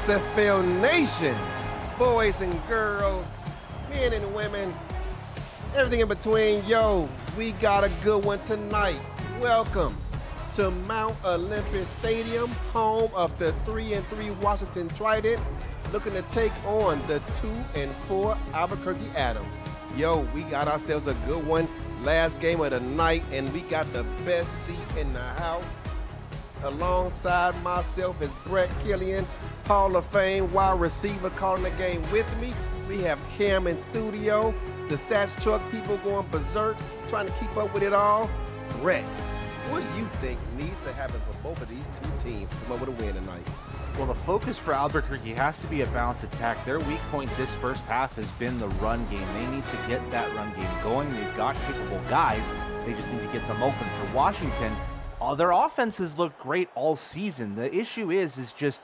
SFL Nation, boys and girls, men and women, everything in between. Yo, we got a good one tonight. Welcome to Mount Olympus Stadium, home of the 3-3 Washington Trident, looking to take on the 2-4 Albuquerque Adams. Yo, we got ourselves a good one. Last game of the night, and we got the best seat in the house. Alongside myself is Brett Killian, Hall of Fame wide receiver, calling the game with me. We have Cam in studio, the stats truck people going berserk, trying to keep up with it all. Brett, what do you think needs to happen for both of these two teams to come up with a win tonight? Well, the focus for Albuquerque has to be a balanced attack. Their weak point this first half has been the run game. They need to get that run game going. They've got capable guys. They just need to get them open. For Washington, their offenses look great all season. The issue is just,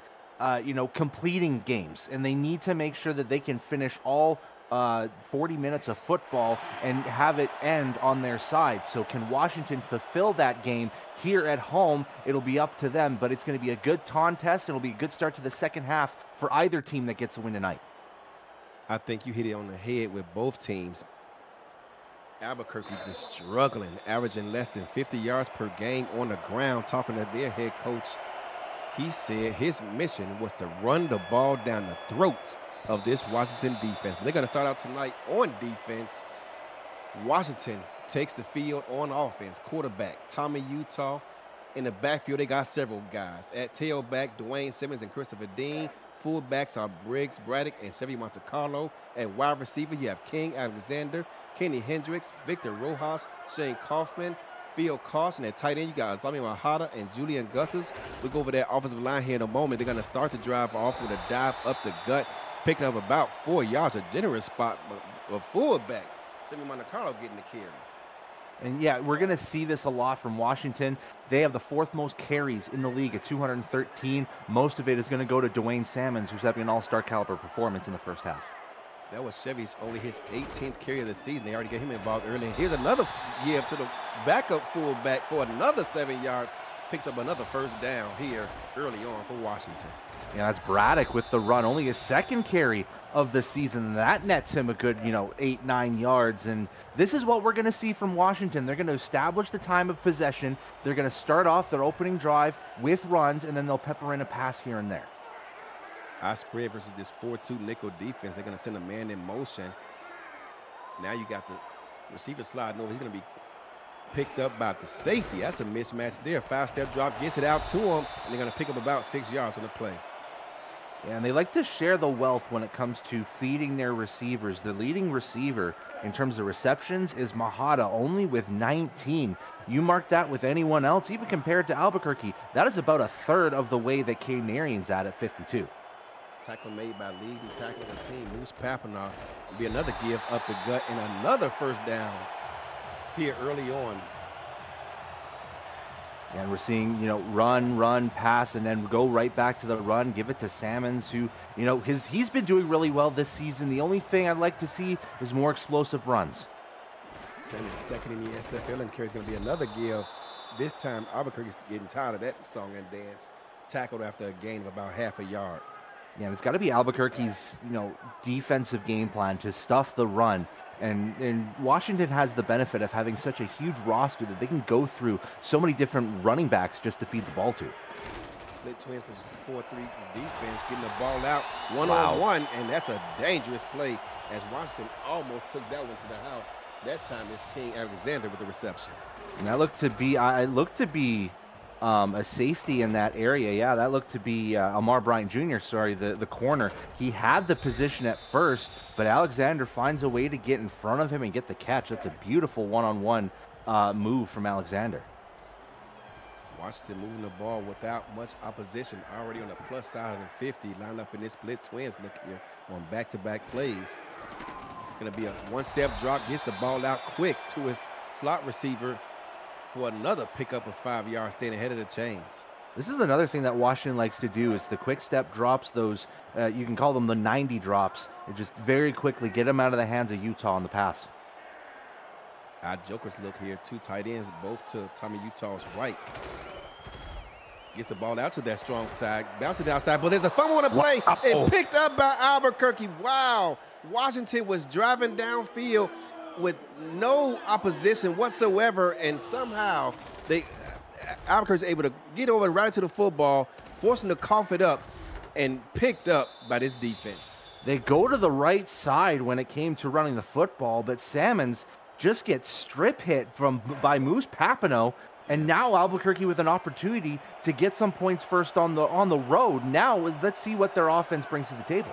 completing games. And they need to make sure that they can finish all 40 minutes of football and have it end on their side. So can Washington fulfill that game here at home? It'll be up to them, but it's going to be a good contest. It'll be a good start to the second half for either team that gets a win tonight. I think you hit it on the head with both teams. Albuquerque just struggling, averaging less than 50 yards per game on the ground. Talking to their head coach, he said his mission was to run the ball down the throats of this Washington defense. They're going to start out tonight on defense. Washington takes the field on offense. Quarterback Tommy Utah. In the backfield, they got several guys. At tailback, Dwayne Simmons and Christopher Dean. Fullbacks are Briggs Braddock and Chevy Monte Carlo. At wide receiver, you have King Alexander, Kenny Hendricks, Victor Rojas, Shane Kaufman, Phil Carson. At tight end, you got Azami Mahada and Julian Gustus. We'll go over that offensive line here in a moment. They're going to start the drive off with a dive up the gut, picking up about 4 yards, a generous spot, but a fullback, Chevy Monte Carlo, getting the carry. And yeah, we're going to see this a lot from Washington. They have the fourth most carries in the league at 213. Most of it is going to go to Dwayne Simmons, who's having an all-star caliber performance in the first half. That was Chevy's only his 18th carry of the season. They already got him involved early. And here's another give to the backup fullback for another 7 yards. Picks up another first down here early on for Washington. Yeah, that's Braddock with the run. Only his second carry of the season. That nets him a good, 8-9 yards. And this is what we're going to see from Washington. They're going to establish the time of possession. They're going to start off their opening drive with runs, and then they'll pepper in a pass here and there. I spread versus this 4-2 nickel defense. They're going to send a man in motion. Now you got the receiver sliding over. He's going to be picked up by the safety. That's a mismatch there. 5-step drop, gets it out to him, and they're going to pick up about 6 yards on the play. Yeah, and they like to share the wealth when it comes to feeding their receivers. The leading receiver in terms of receptions is Mahada, only with 19. You mark that with anyone else, even compared to Albuquerque, that is about a third of the way that Canarian's at 52. Tackle made by leading tackle of the team, Moose Papineau. Will be another give up the gut and another first down here early on. And we're seeing, run, pass, and then go right back to the run, give it to Salmons, who, he's been doing really well this season. The only thing I'd like to see is more explosive runs. Salmons second in the SFL, and carries going to be another give. This time, Albuquerque's getting tired of that song and dance. Tackled after a gain of about half a yard. Yeah, and it's got to be Albuquerque's, defensive game plan to stuff the run. And Washington has the benefit of having such a huge roster that they can go through so many different running backs just to feed the ball to. Split twins versus 4-3 defense, getting the ball out one-on-one, and that's a dangerous play as Washington almost took that one to the house. That time it's King Alexander with the reception. And that looked to be, a safety in that area. Yeah, that looked to be Amar Bryant Jr., the corner. He had the position at first, but Alexander finds a way to get in front of him and get the catch. That's a beautiful one-on-one move from Alexander. Washington moving the ball without much opposition, already on the plus side of the 50, lined up in this split twins look here on back-to-back plays. Going to be a one-step drop, gets the ball out quick to his slot receiver for another pickup of 5 yards, staying ahead of the chains. This is another thing that Washington likes to do is the quick step drops, those, you can call them the 90 drops, and just very quickly get them out of the hands of Utah on the pass. Our jokers look here, two tight ends, both to Tommy Utah's right. Gets the ball out to that strong side, bounces it outside, but there's a fumble on the play Wow. and picked up by Albuquerque. Wow. Washington was driving downfield with no opposition whatsoever, and somehow Albuquerque's able to get over right to the football, forcing to cough it up, and picked up by this defense. They go to the right side when it came to running the football, but Salmons just gets strip hit by Moose Papineau, and now Albuquerque with an opportunity to get some points first on the road. Now let's see what their offense brings to the table.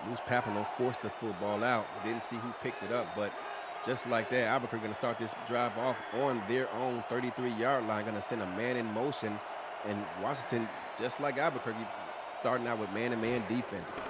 Moose Papineau forced the football out. Didn't see who picked it up, but just like that, Albuquerque going to start this drive off on their own 33-yard line, going to send a man in motion, and Washington, just like Albuquerque, starting out with man-to-man defense.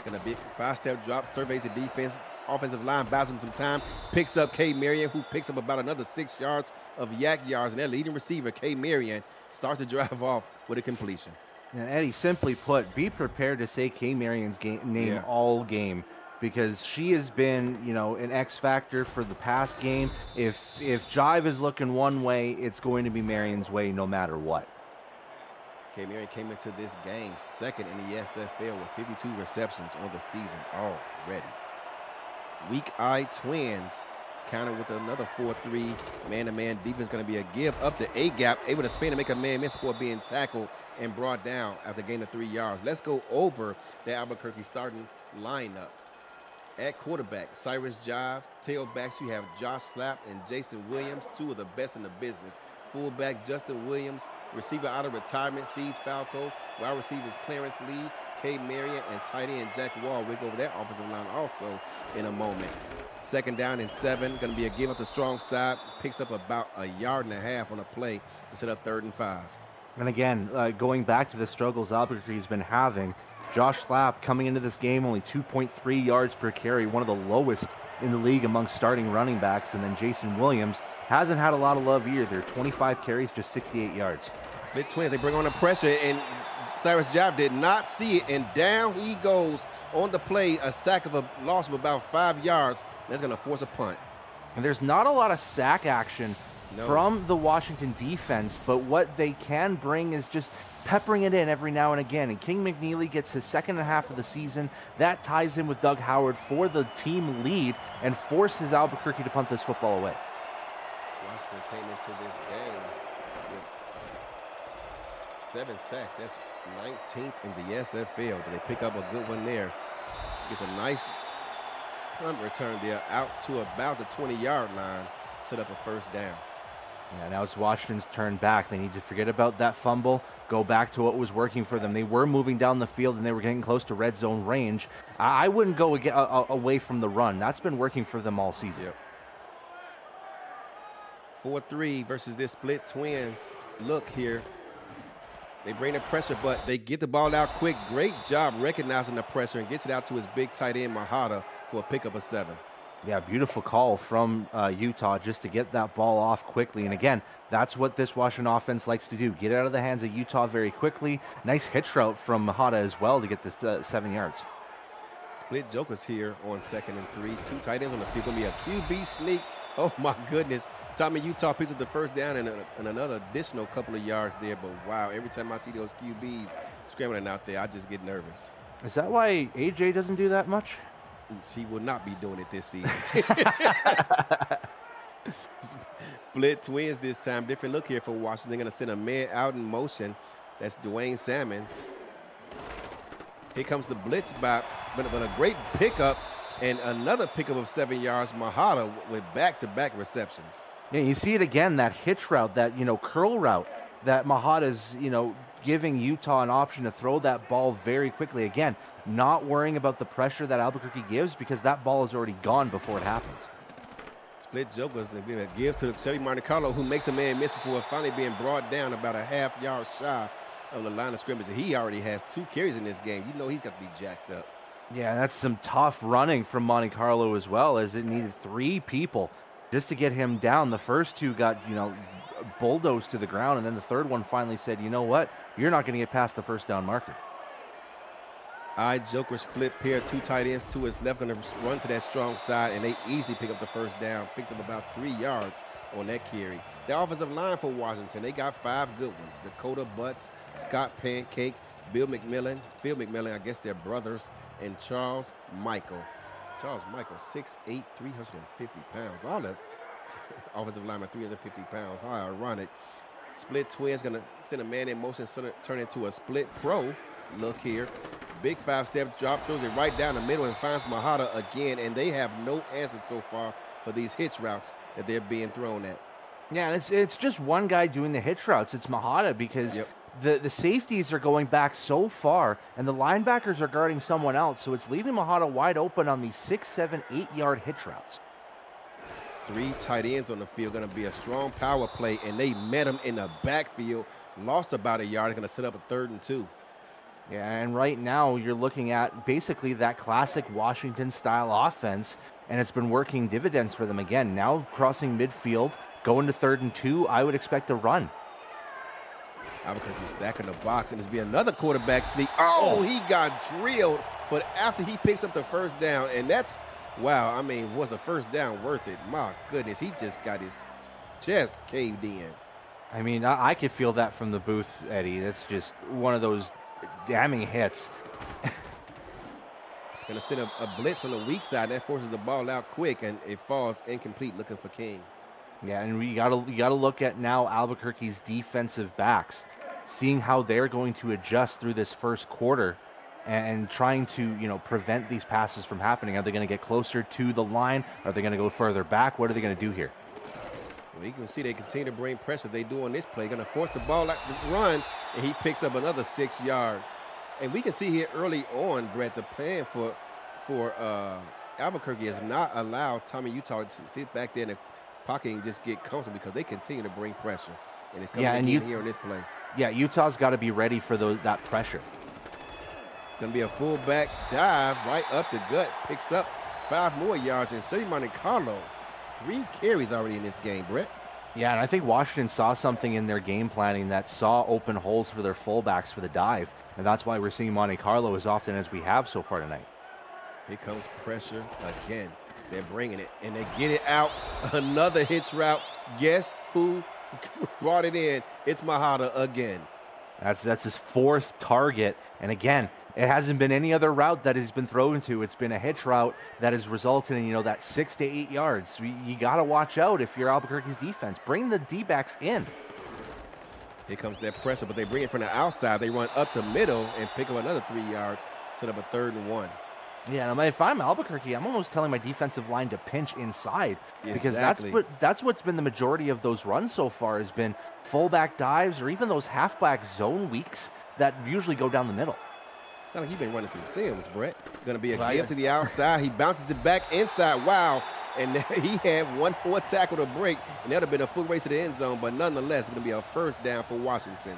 Going to be 5-step drop, surveys the defense, offensive line, buys him some time, picks up K. Marion, who picks up about another 6 yards of yak yards, and their leading receiver, K. Marion, starts to drive off with a completion. And Eddie, simply put, be prepared to say K. Marion's name all game, because she has been, an X factor for the past game. If Jive is looking one way, it's going to be Marion's way no matter what. K. Marion came into this game second in the SFL with 52 receptions on the season already. Weak Eye Twins countered with another 4-3 man-to-man defense. Going to be a give up the A-gap, able to spin and make a man miss before being tackled and brought down after gain of 3 yards. Let's go over the Albuquerque starting lineup. At quarterback, Cyrus Jive. Tailbacks, you have Josh Slapp and Jason Williams, two of the best in the business. Fullback, Justin Williams. Receiver out of retirement, Siege Falco. Wide receivers, Clarence Lee, K. Marion, and tight end Jack Wall. We'll go over that offensive line also in a moment. Second down and 7. Going to be a give up the strong side. Picks up about a yard and a half on a play to set up 3rd and 5. And again, going back to the struggles Albuquerque has been having, Josh Slapp coming into this game only 2.3 yards per carry, one of the lowest in the league among starting running backs. And then Jason Williams hasn't had a lot of love either. 25 carries, just 68 yards. Split Twins, they bring on the pressure, and Cyrus Jive did not see it, and down he goes on the play, a sack of a loss of about 5 yards. That's going to force a punt. And there's not a lot of sack action from the Washington defense, but what they can bring is just peppering it in every now and again. And King McNeely gets his second half of the season. That ties in with Doug Howard for the team lead and forces Albuquerque to punt this football away. Washington came into this game with 7 sacks. That's 19th in the SFL. Did they pick up a good one there? Gets a nice punt return there out to about the 20-yard line. Set up a first down. Yeah, now it's Washington's turn back. They need to forget about that fumble, go back to what was working for them. They were moving down the field, and they were getting close to red zone range. I wouldn't go away from the run. That's been working for them all season. Yep. 4-3 versus this split Twins look here. They bring the pressure, but they get the ball out quick. Great job recognizing the pressure and gets it out to his big tight end, Mahata, for a pickup of 7. Yeah, beautiful call from Utah just to get that ball off quickly. And again, that's what this Washington offense likes to do. Get out of the hands of Utah very quickly. Nice hitch route from Mahata as well to get this 7 yards. Split jokers here on 2nd and 3. 2 tight ends on the field. Going to be a QB sneak. Oh, my goodness. Tommy Utah picks up the first down and another additional couple of yards there. But, wow, every time I see those QBs scrambling out there, I just get nervous. Is that why AJ doesn't do that much? She will not be doing it this season. Split Twins this time. Different look here for Washington. They're going to send a man out in motion. That's Dwayne Salmons. Here comes the blitz back, but a great pickup and another pickup of 7 yards. Mahata with back-to-back receptions. Yeah, you see it again, that hitch route, that, curl route that Mahata's, giving Utah an option to throw that ball very quickly. Again, not worrying about the pressure that Albuquerque gives because that ball is already gone before it happens. Split jokers, they're going to give to Chevy Monte Carlo, who makes a man miss before finally being brought down about a half-yard shy of the line of scrimmage. He already has 2 carries in this game. You know he's got to be jacked up. Yeah, that's some tough running from Monte Carlo as well, as it needed 3 people just to get him down. The first 2 got, bulldozed to the ground, and then the third one finally said, you know what, you're not going to get past the first down marker. Joker's flip pair, two tight ends to his left, going to run to that strong side, and they easily pick up the first down. Picks up about 3 yards on that carry. The offensive line for Washington, they got 5 good ones. Dakota Butts, Scott Pancake, Phil McMillan, I guess they're brothers, and Charles Michael. Charles Michael, 6'8", 350 pounds. All the offensive linemen, 350 pounds. How ironic. Split twins, going to send a man in motion, turn into a split pro. Look here. Big 5-step drop, throws it right down the middle and finds Mahata again, and they have no answers so far for these hitch routes that they're being thrown at. Yeah, it's just one guy doing the hitch routes. It's Mahata because the safeties are going back so far, and the linebackers are guarding someone else, so it's leaving Mahata wide open on these 6, 7, 8-yard hitch routes. 3 tight ends on the field, going to be a strong power play, and they met him in the backfield, lost about a yard, going to set up a 3rd and 2. Yeah, and right now you're looking at basically that classic Washington-style offense, and it's been working dividends for them again. Now crossing midfield, going to 3rd and 2, I would expect a run. Albuquerque stacking the box, and there's be another quarterback sneak. Oh, he got drilled, but after he picks up the first down, and that's, wow, I mean, was the first down worth it? My goodness, he just got his chest caved in. I mean, I could feel that from the booth, Eddie. That's just one of those damning hits. Gonna send a blitz from the weak side. That forces the ball out quick, and it falls incomplete, looking for King. Yeah, and you gotta look at now Albuquerque's defensive backs, seeing how they're going to adjust through this first quarter and trying to, prevent these passes from happening. Are they going to get closer to the line? Are they going to go further back? What are they going to do here? Well, you can see they continue to bring pressure. They do on this play. Going to force the ball out to run, and he picks up another 6 yards. And we can see here early on, Brett, the plan for Albuquerque is not allow Tommy Utah to sit back there in the pocket and just get comfortable because they continue to bring pressure. And it's coming in here on this play. Yeah, Utah's got to be ready for that pressure. Going to be a fullback dive right up the gut. Picks up 5 more yards. And City Monte Carlo, 3 carries already in this game, Brett. Yeah, and I think Washington saw something in their game planning that saw open holes for their fullbacks for the dive. And that's why we're seeing Monte Carlo as often as we have so far tonight. Here comes pressure again. They're bringing it, and they get it out. Another hitch route. Guess who brought it in? It's Mahata again. That's his 4th target. And again, it hasn't been any other route that he's been thrown to. It's been a hitch route that has resulted in, that 6 to 8 yards. You got to watch out if you're Albuquerque's defense. Bring the D-backs in. Here comes that pressure, but they bring it from the outside. They run up the middle and pick up another 3 yards, set up a 3rd and 1. Yeah, and if I'm Albuquerque, I'm almost telling my defensive line to pinch inside because exactly. that's what's been the majority of those runs so far has been fullback dives or even those halfback zone weeks that usually go down the middle. Sounds like he's been running some sims, Brett. Going to be a give to the outside. He bounces it back inside. Wow. And he had one more tackle to break, and that would have been a full race to the end zone, but nonetheless, it's going to be a first down for Washington.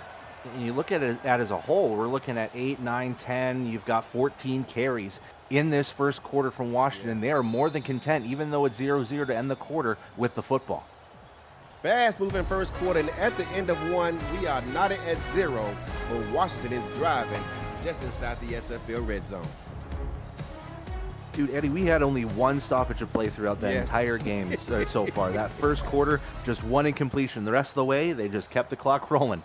And you look at it as a whole, we're looking at 8, 9, 10. You've got 14 carries in this first quarter from Washington. They are more than content, even though it's 0-0 to end the quarter, with the football. Fast moving first quarter, and at the end of one, we are knotted at 0, but Washington is driving just inside the SFL red zone. Dude, Eddie, we had only one stoppage of play throughout that entire game so far. That first quarter, just one incompletion. The rest of the way, they just kept the clock rolling.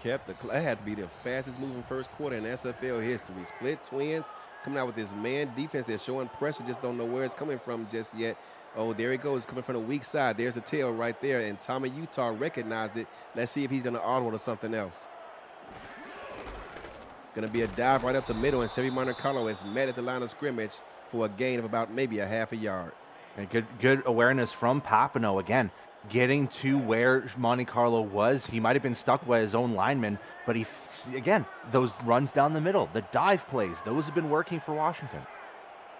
That had to be the fastest moving first quarter in SFL history. Split twins coming out with this man defense. They're showing pressure, just don't know where it's coming from just yet. Oh, there he goes, coming from the weak side. There's a tail right there, and Tommy Utah recognized it. Let's see if he's going to audible to something else. Going to be a dive right up the middle, and Chevy Monte Carlo is met at the line of scrimmage for a gain of about maybe a half a yard. And good awareness from Papineau again, getting to where Monte Carlo was. He might have been stuck by his own lineman, but again, those runs down the middle, the dive plays, those have been working for Washington.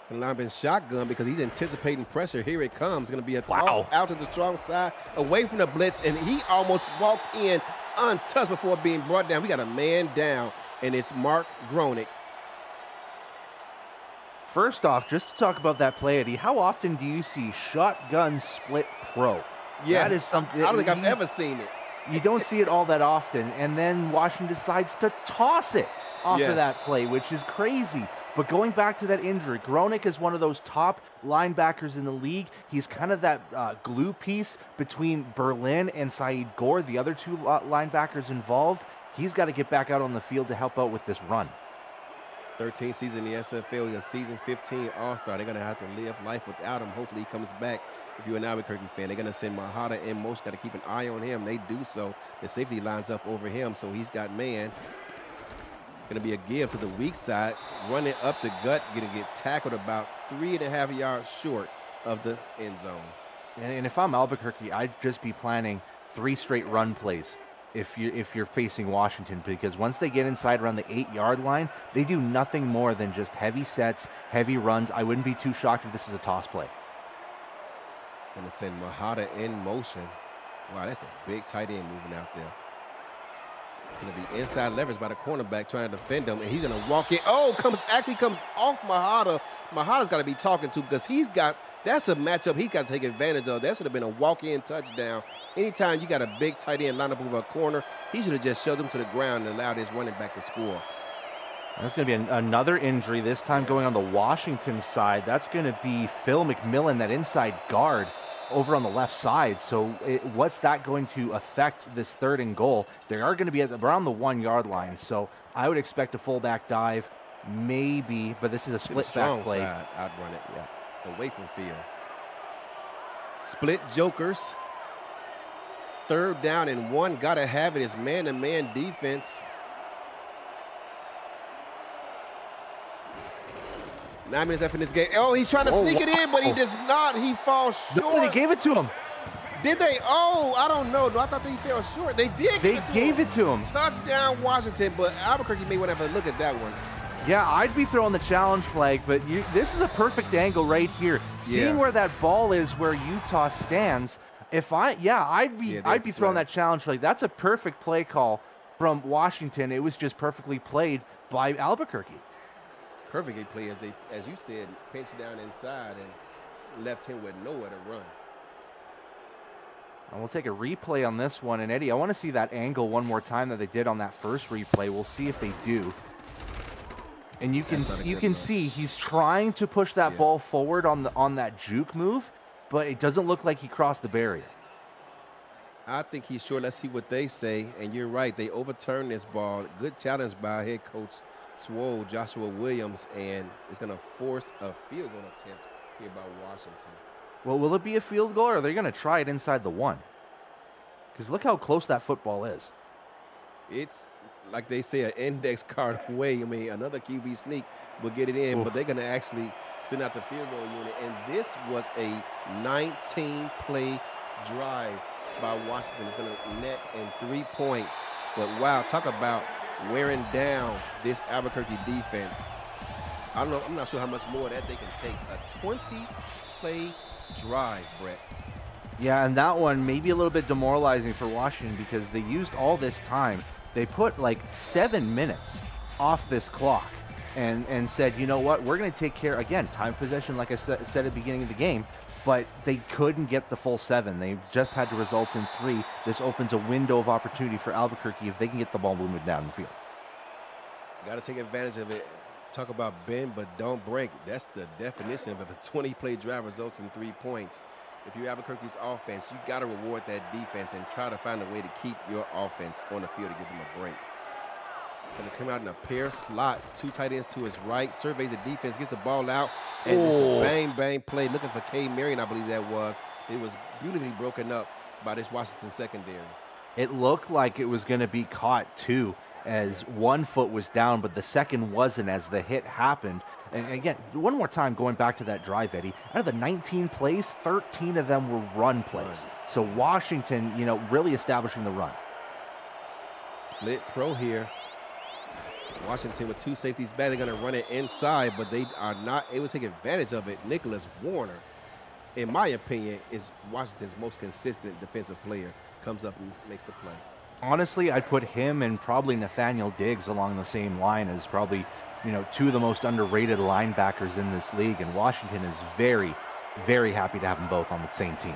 And line been shotgun because he's anticipating pressure. Here it comes. Going to be a toss out to the strong side, away from the blitz, and he almost walked in untouched before being brought down. We got a man down, and it's Mark Gronick. First off, just to talk about that play, Eddie, how often do you see shotgun split pro? Yeah, that is something. I don't think I've ever seen it. You don't see it all that often, and then Washington decides to toss it off of that Yes. play, which is crazy. But going back to that injury, Gronik is one of those top linebackers in the league. He's kind of that glue piece between Berlin and Saeed Gore, the other two linebackers involved. He's got to get back out on the field to help out with this run. 13th season in the SFL, he's a season 15 All-Star. They're going to have to live life without him. Hopefully he comes back. If you're an Albuquerque fan, they're going to send Mahada and Most. Got to keep an eye on him. They do so. The safety lines up over him, so he's got man. Going to be a give to the weak side. Running up the gut, going to get tackled about 3.5 yards short of the end zone. And if I'm Albuquerque, I'd just be planning 3 straight run plays if you're facing Washington, because once they get inside around the 8-yard line, they do nothing more than just heavy sets, heavy runs. I wouldn't be too shocked if this is a toss play. Going to send Mahada in motion. Wow, that's a big tight end moving out there. Going to be inside leverage by the cornerback trying to defend him, and he's going to walk in. Oh, comes off Mahada. Mahada's got to be talking to, because that's a matchup he's got to take advantage of. That should have been a walk-in touchdown. Anytime you got a big tight end line up over a corner, he should have just shoved him to the ground and allowed his running back to score. That's going to be another injury, this time going on the Washington side. That's going to be Phil McMillan, that inside guard, over on the left side. So what's that going to affect this 3rd and goal? They are going to be at around the 1-yard line. So I would expect a fullback dive, maybe, but this is a split back play. Side, outrun it, away from field. Split jokers. 3rd down and 1. Got to have it. It's man-to-man defense. 9 minutes left in this game. Oh, he's trying to sneak it in, but he does not. He falls short. No, they gave it to him. Did they? Oh, I don't know. I thought they fell short. They did. They gave it to him. Touchdown, Washington. But Albuquerque may want to have a look at that one. Yeah, I'd be throwing the challenge flag, but this is a perfect angle right here. Seeing where that ball is, where Utah stands. I'd be throwing that challenge flag. That's a perfect play call from Washington. It was just perfectly played by Albuquerque. Perfectly played, as you said, pinched down inside and left him with nowhere to run. And we'll take a replay on this one. And Eddie, I want to see that angle one more time that they did on that first replay. We'll see if they do. And you can see he's trying to push that ball forward on that juke move, but it doesn't look like he crossed the barrier. I think he's short. Let's see what they say. And you're right. They overturned this ball. Good challenge by head coach Swole, Joshua Williams, and it's going to force a field goal attempt here by Washington. Well, will it be a field goal, or are they going to try it inside the 1? Because look how close that football is. It's, like they say, an index card away. I mean, another QB sneak will get it in, but they're going to actually send out the field goal unit. And this was a 19-play drive by Washington. It's going to net in 3 points. But, wow, talk about wearing down this Albuquerque defense. I'm not sure how much more that they can take. A 20-play drive, Brett. Yeah, and that one may be a little bit demoralizing for Washington because they used all this time. They put like 7 minutes off this clock and said, you know what, we're going to take care, again, time possession, like I said at the beginning of the game, but they couldn't get the full 7. They just had to result in 3. This opens a window of opportunity for Albuquerque if they can get the ball moving down the field. Got to take advantage of it. Talk about bend but don't break. That's the definition of it. A 20-play drive results in 3 points. If you're Albuquerque's offense, you got to reward that defense and try to find a way to keep your offense on the field to give them a break. Going to come out in a pair slot. 2 tight ends to his right. Surveys the defense, gets the ball out, and it's a bang play. Looking for K. Marion, I believe that was. It was beautifully broken up by this Washington secondary. It looked like it was going to be caught too, as 1 foot was down, but the second wasn't as the hit happened. And again, one more time, going back to that drive, Eddie, out of the 19 plays, 13 of them were run plays. So Washington, really establishing the run. Split pro here. Washington with 2 safeties back. They're going to run it inside, but they are not able to take advantage of it. Nicholas Warner, in my opinion, is Washington's most consistent defensive player. Comes up and makes the play. Honestly, I'd put him and probably Nathaniel Diggs along the same line as probably, 2 of the most underrated linebackers in this league. And Washington is very, very happy to have them both on the same team.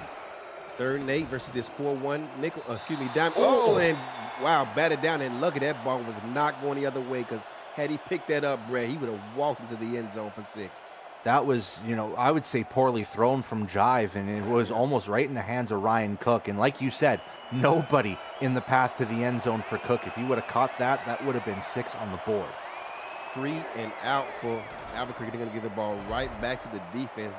3rd and 8 versus this 4-1 dime. Oh, and wow, batted down, and lucky that ball was not going the other way because Had he picked that up, Brett, he would have walked into the end zone for 6. That was, I would say poorly thrown from Jive, and it was almost right in the hands of Ryan Cook. And like you said, nobody in the path to the end zone for Cook. If he would have caught that, that would have been 6 on the board. 3 and out for Albuquerque. They're going to give the ball right back to the defense.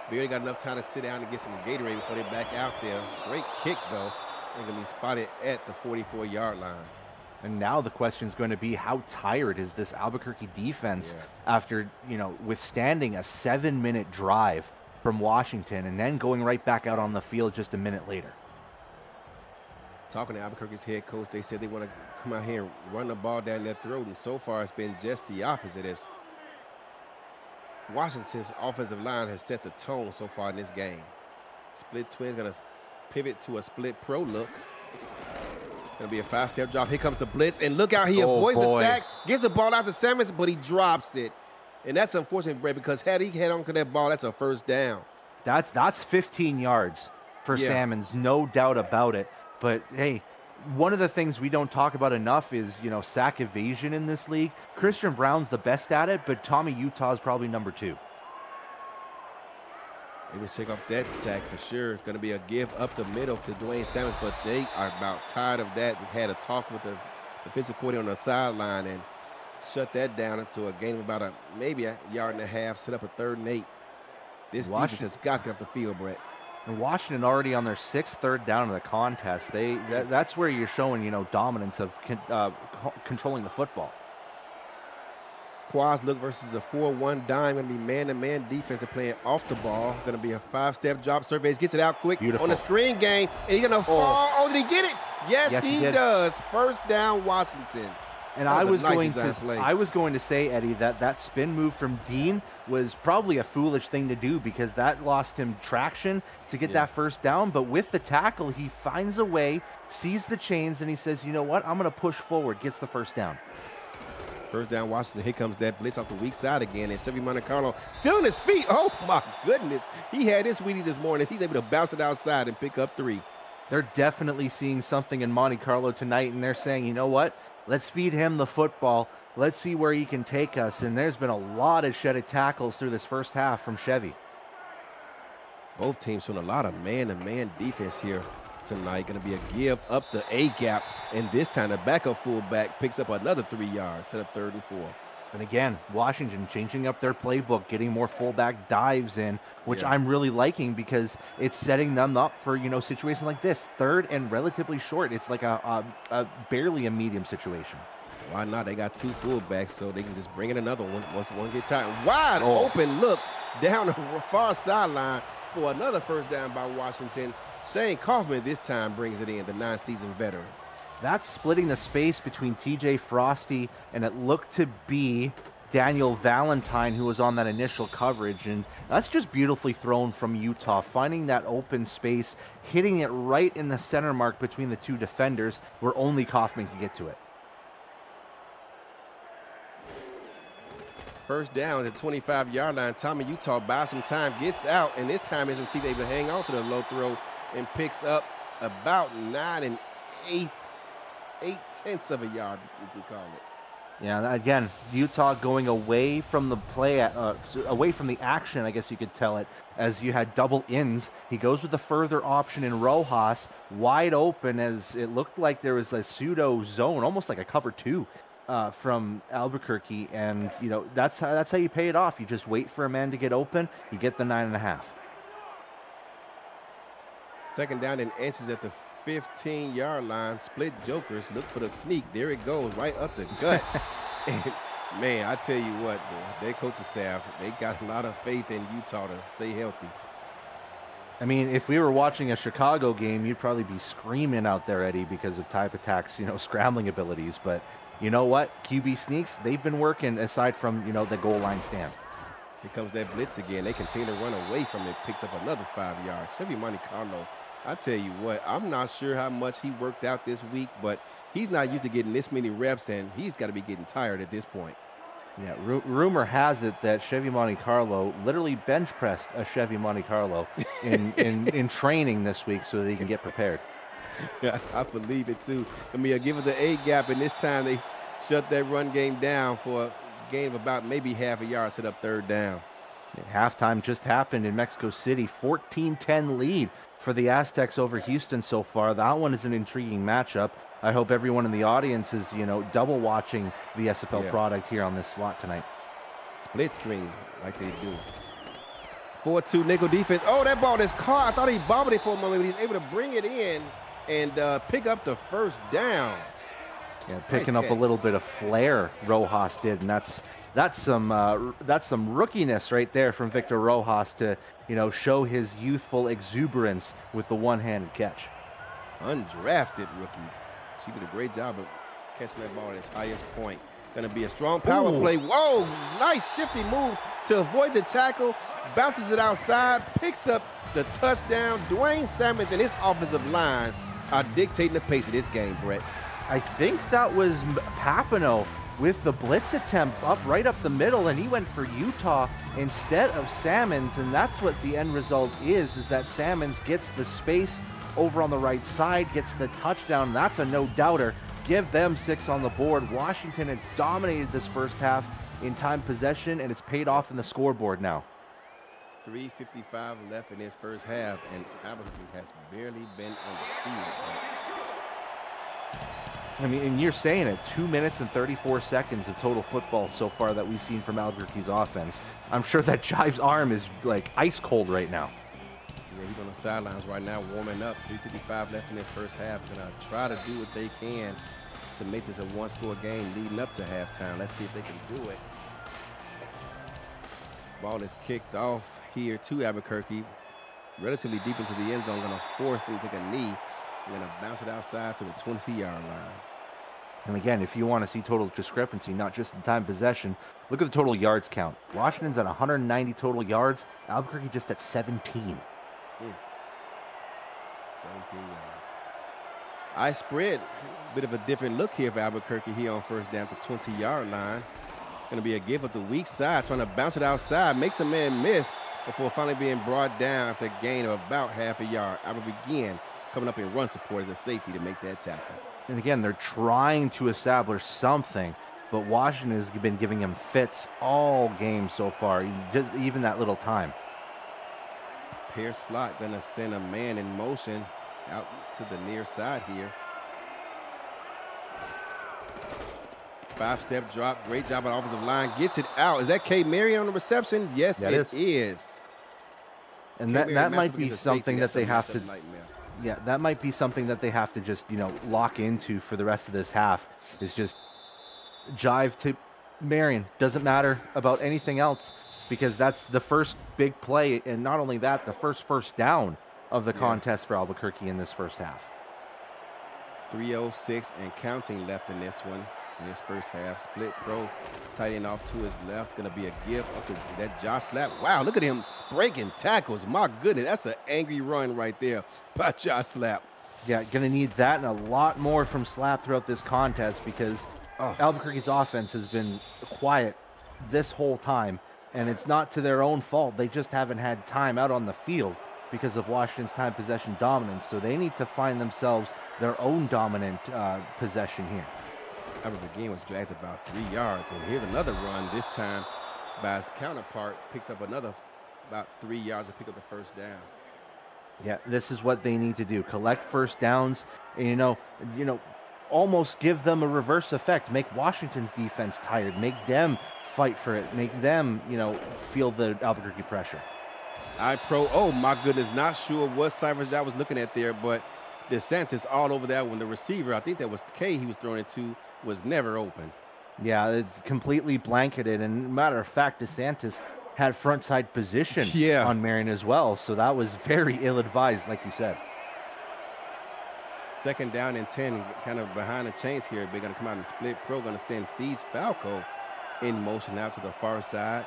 Barely got enough time to sit down and get some Gatorade before they back out there. Great kick, though. They're going to be spotted at the 44-yard line. And now the question is going to be, how tired is this Albuquerque defense after, withstanding a 7-minute drive from Washington and then going right back out on the field just a minute later? Talking to Albuquerque's head coach, they said they want to come out here and run the ball down their throat, and so far it's been just the opposite. As Washington's offensive line has set the tone so far in this game. Split twins going to pivot to a split pro look. Going to be a 5-step drop. Here comes the blitz, and look out, he avoids the sack, gives the ball out to Sammons, but he drops it. And that's unfortunate, Brett, because had he hit onto that ball, that's a first down. That's 15 yards for Sammons, no doubt about it. But, hey, one of the things we don't talk about enough is, sack evasion in this league. Christian Brown's the best at it, but Tommy Utah is probably number 2. They will shake off that sack for sure. Going to be a give up the middle to Dwayne Sammons, but they are about tired of that. They had a talk with the defensive coordinator on the sideline and shut that down into a game of about maybe a yard and a half, set up a 3rd and 8. This defense has got to get off the field, Brett. And Washington already on their 6th third down in the contest. That's where you're showing, dominance of controlling the football. Quads look versus a 4-1 dime. Going to be man-to-man defense. They're playing off the ball. Going to be a 5-step drop. Surveys gets it out quick. Beautiful. On the screen game. And he's going to fall. Oh, did he get it? Yes, he does. First down, Washington. And I was going to say, Eddie, that spin move from Dean was probably a foolish thing to do because that lost him traction to get that first down. But with the tackle, he finds a way, sees the chains, and he says, you know what, I'm going to push forward, gets the first down. First down, Washington. Here comes that blitz off the weak side again. And Chevy Monte Carlo still on his feet. Oh, my goodness. He had his Wheaties this morning. He's able to bounce it outside and pick up 3. They're definitely seeing something in Monte Carlo tonight, and they're saying, you know what? Let's feed him the football. Let's see where he can take us. And there's been a lot of shedded tackles through this first half from Chevy. Both teams showing a lot of man-to-man defense here tonight. Going to be a give up the A-gap. And this time the backup fullback picks up another 3 yards, set up 3rd and 4. And again, Washington changing up their playbook, getting more fullback dives in, which I'm really liking because it's setting them up for, situations like this. 3rd and relatively short. It's like a barely a medium situation. Why not? They got 2 fullbacks, so they can just bring in another one once one get tired. Wide open look down the far sideline for another first down by Washington. Shane Kaufman this time brings it in, the 9-season veteran. That's splitting the space between TJ Frosty and it looked to be Daniel Valentine, who was on that initial coverage. And that's just beautifully thrown from Utah, finding that open space, hitting it right in the center mark between the 2 defenders where only Kaufman can get to it. First down at the 25-yard line. Tommy Utah buys some time, gets out, and this time his receiver able to hang on to the low throw and picks up about 9 8/10 of a yard, we can call it. Yeah, again, Utah going away from the play, away from the action, I guess you could tell it, as you had double ins. He goes with the further option in Rojas, wide open, as it looked like there was a pseudo zone, almost like a cover 2 from Albuquerque. And, that's how you pay it off. You just wait for a man to get open, you get the 9.5. Second down and inches at the 15-yard line. Split jokers. Look for the sneak. There it goes, right up the gut. And, man, I tell you what, their coaching staff, they got a lot of faith in Utah to stay healthy. I mean, if we were watching a Chicago game, you'd probably be screaming out there, Eddie, because of Type Attack's, scrambling abilities. But you know what? QB sneaks, they've been working aside from, the goal line stand. Here comes that blitz again. They continue to run away from it. Picks up another 5 yards. Chevy Monte Carlo, I tell you what, I'm not sure how much he worked out this week, but he's not used to getting this many reps, and he's got to be getting tired at this point. Yeah, rumor has it that Chevy Monte Carlo literally bench pressed a Chevy Monte Carlo in training this week so that he can get prepared. Yeah, I believe it too. I mean, give it the A-gap, and this time they shut that run game down for a gain of about maybe half a yard, set up third down. Halftime just happened in Mexico City. 14-10 lead for the Aztecs over Houston so far. That one is an intriguing matchup. I hope everyone in the audience is, double watching the SFL product here on this slot tonight. Split screen like they do. 4-2 nickel defense. Oh, that ball is caught. I thought he bobbled it for a moment, but he's able to bring it in and pick up the first down. Yeah, picking up a little bit of flair, Rojas did, and that's some rookiness right there from Victor Rojas to show his youthful exuberance with the one-handed catch. Undrafted rookie. She did a great job of catching that ball at its highest point. Going to be a strong power play. Whoa, nice shifty move to avoid the tackle. Bounces it outside, picks up the touchdown. Dwayne Salmons and his offensive line are dictating the pace of this game, Brett. I think that was Papineau with the blitz attempt right up the middle, and he went for Utah instead of Salmons, and that's what the end result is that Salmons gets the space over on the right side, gets the touchdown. That's a no-doubter. Give them 6 on the board. Washington has dominated this first half in time possession, and it's paid off in the scoreboard now. 3:55 left in this first half, and Albuquerque has barely been on the field. I mean, and you're saying it, 2 minutes and 34 seconds of total football so far that we've seen from Albuquerque's offense. I'm sure that Jive's arm is like ice cold right now. Yeah, he's on the sidelines right now warming up. 3:55 left in this first half. Gonna try to do what they can to make this a one-score game leading up to halftime. Let's see if they can do it. Ball is kicked off here to Albuquerque. Relatively deep into the end zone. Gonna force him to take a knee. Going to bounce it outside to the 20-yard line. And again, if you want to see total discrepancy, not just in time possession, look at the total yards count. Washington's at 190 total yards. Albuquerque just at 17. 17 yards. I spread. A bit of a different look here for Albuquerque here on first down to 20-yard line. Going to be a give up the weak side, trying to bounce it outside, makes a man miss before finally being brought down after a gain of about half a yard. Albuquerque again coming up in run support as a safety to make that tackle. And again, they're trying to establish something, but Washington has been giving him fits all game so far, just even that little time. Pair slot going to send a man in motion out to the near side here. 5-step drop, great job on the offensive line, gets it out. Is that K. Marion on the reception? Yes, it is. And that might be something that they have to. Yeah, that might be something that they have to just, lock into for the rest of this half, is just jive to Marion. Doesn't matter about anything else, because that's the first big play, and not only that, the first down of the contest for Albuquerque in this first half. 3:06 and counting left in this one. In this first half, split pro, tight end off to his left. Going to be a give up to that Josh Slap. Wow, look at him breaking tackles. My goodness, that's an angry run right there by Josh Slap. Yeah, going to need that and a lot more from Slap throughout this contest, because Albuquerque's offense has been quiet this whole time, and it's not to their own fault. They just haven't had time out on the field because of Washington's time possession dominance, so they need to find themselves their own dominant possession here. The game was dragged about 3 yards, and here's another run, this time by his counterpart, picks up another about 3 yards to pick up the first down. Yeah, this is what they need to do. Collect first downs, and, almost give them a reverse effect. Make Washington's defense tired. Make them fight for it. Make them, feel the Albuquerque pressure. Oh my goodness, not sure what ciphers I was looking at there, but DeSantis all over that one. The receiver, I think that was K he was throwing it to, was never open. Yeah, it's completely blanketed. And matter of fact, DeSantis had frontside position on Marion as well. So that was very ill-advised, like you said. Second down and 10, kind of behind the chains here. They're going to come out and split pro. Going to send Siege Falco in motion out to the far side.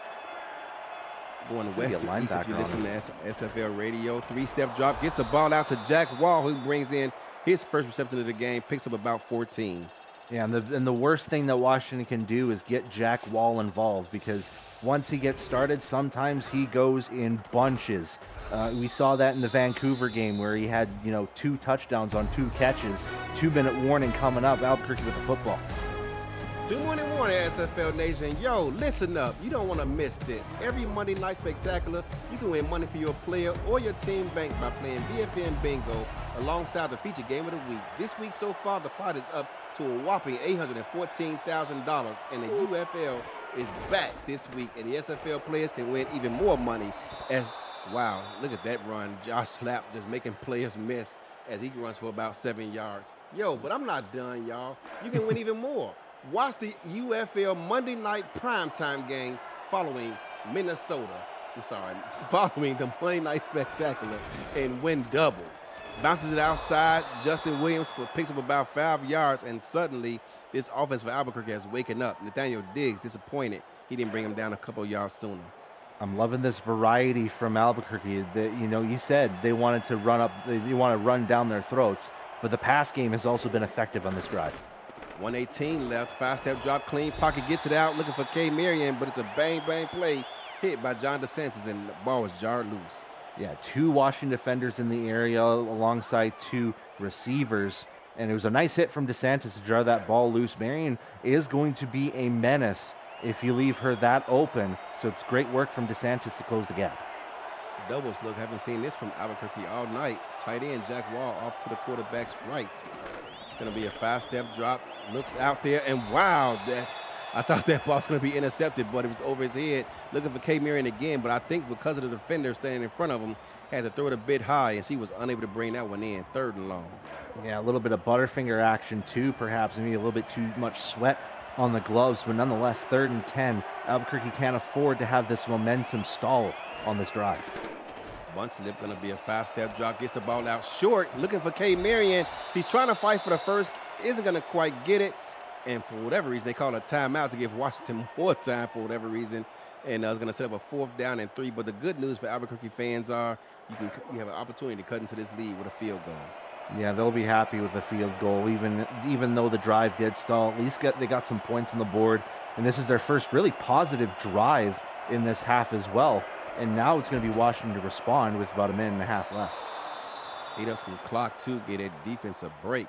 Going west to east if you listen to SFL radio. 3-step drop, gets the ball out to Jack Wall, who brings in his first reception of the game, picks up about 14. Yeah, and the worst thing that Washington can do is get Jack Wall involved, because once he gets started, sometimes he goes in bunches. We saw that in the Vancouver game where he had, 2 touchdowns on 2 catches. 2-minute warning coming up. Albuquerque with the football. Two morning morning, SFL Nation. Yo, listen up. You don't want to miss this. Every Monday night spectacular, you can win money for your player or your team bank by playing BFN Bingo alongside the featured game of the week. This week so far, the pot is up to a whopping $814,000, and the UFL is back this week, and the SFL players can win even more money as, wow, look at that run. Josh Slapp just making players miss as he runs for about 7 yards. Yo, but I'm not done, y'all. You can win even more. Watch the UFL Monday night primetime game following following the Monday night spectacular and win double. Bounces it outside. Justin Williams picks up about 5 yards, and suddenly this offense for Albuquerque is waking up. Nathaniel Diggs disappointed. He didn't bring him down a couple yards sooner. I'm loving this variety from Albuquerque. You said they wanted to run up, they want to run down their throats, but the pass game has also been effective on this drive. 118 left, 5-step drop, clean pocket, gets it out, looking for K. Marion, but it's a bang play hit by John DeSantis, and the ball was jarred loose. Yeah, 2 Washington defenders in the area alongside 2 receivers, and it was a nice hit from DeSantis to jar that ball loose. Marion is going to be a menace if you leave her that open, so it's great work from DeSantis to close the gap. Doubles look, haven't seen this from Albuquerque all night. Tight end Jack Wall off to the quarterback's right. Going to be a 5-step drop, looks out there, and wow, I thought that ball was going to be intercepted, but it was over his head. Looking for K. Marion again, but I think because of the defender standing in front of him, had to throw it a bit high, and she was unable to bring that one in, 3rd and long. Yeah, a little bit of butterfinger action too, perhaps, maybe a little bit too much sweat on the gloves, but nonetheless, 3rd and 10. Albuquerque can't afford to have this momentum stall on this drive. Bunch lip going to be a 5-step drop, gets the ball out short, looking for K. Marion. She's trying to fight for the first, isn't going to quite get it, and for whatever reason, they call a timeout to give Washington more time for whatever reason, and I was going to set up a 4th down and 3, but the good news for Albuquerque fans are you have an opportunity to cut into this lead with a field goal. Yeah, they'll be happy with the field goal, even though the drive did stall. At least they got some points on the board, and this is their first really positive drive in this half as well. And now it's going to be Washington to respond with about a minute and a half left. Eat up some clock, too. Get a defensive break.